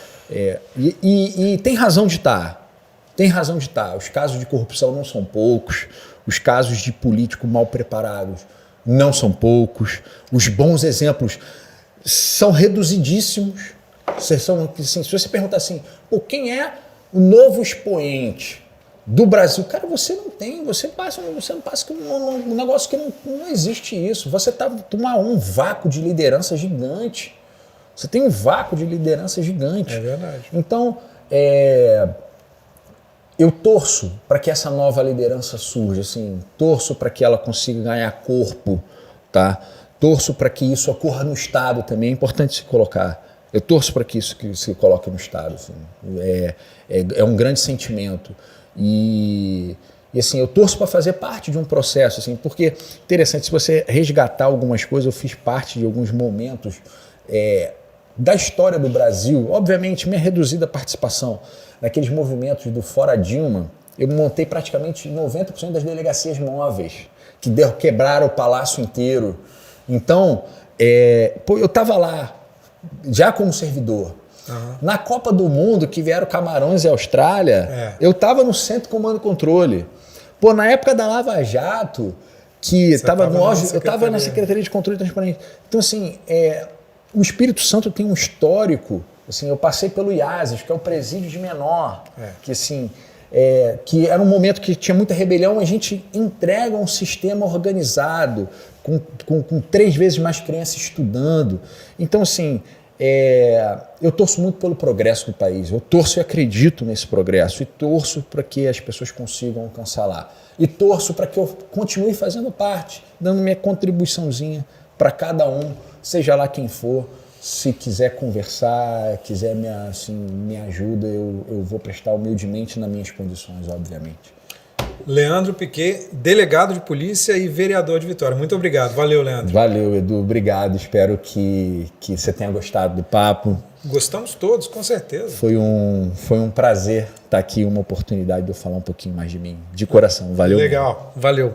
S2: E tem razão de estar. Tem razão de estar. Os casos de corrupção não são poucos. Os casos de político mal preparados não são poucos. Os bons exemplos são reduzidíssimos. Assim, se você perguntar assim, quem é o novo expoente do Brasil? Cara, você não tem, você não passa um negócio que não existe isso. Você toma um vácuo de liderança gigante. Você tem um vácuo de liderança gigante.
S1: É verdade.
S2: Então, eu torço para que essa nova liderança surja, assim, torço para que ela consiga ganhar corpo, tá? Torço para que isso ocorra no Estado também, é importante se colocar. Eu torço para que isso se coloque no Estado. Assim. É um grande sentimento. E assim, eu torço para fazer parte de um processo, assim, porque, interessante, se você resgatar algumas coisas, eu fiz parte de alguns momentos da história do Brasil, obviamente, minha reduzida participação naqueles movimentos do Fora Dilma, eu montei praticamente 90% das delegacias móveis, que quebraram o palácio inteiro. Então, eu estava lá, já como servidor. Na Copa do Mundo, que vieram Camarões e Austrália, eu estava no Centro de Comando e Controle. Na época da Lava Jato, que eu estava na Secretaria de Controle e Transparência. Então, assim, o Espírito Santo tem um histórico. Assim, eu passei pelo IASES, que é o presídio de menor, que assim... que era um momento que tinha muita rebelião, a gente entrega um sistema organizado, com 3 vezes mais crianças estudando. Então, assim, eu torço muito pelo progresso do país, eu torço e acredito nesse progresso, e torço para que as pessoas consigam alcançar lá. E torço para que eu continue fazendo parte, dando minha contribuiçãozinha para cada um, seja lá quem for. Se quiser conversar, quiser me ajuda, eu vou prestar humildemente nas minhas condições, obviamente.
S1: Leandro Piquet, delegado de polícia e vereador de Vitória. Muito obrigado. Valeu, Leandro.
S2: Valeu, Edu. Obrigado. Espero que você tenha gostado do papo.
S1: Gostamos todos, com certeza.
S2: Foi um prazer estar aqui, uma oportunidade de eu falar um pouquinho mais de mim, de coração. Valeu.
S1: Legal. Valeu.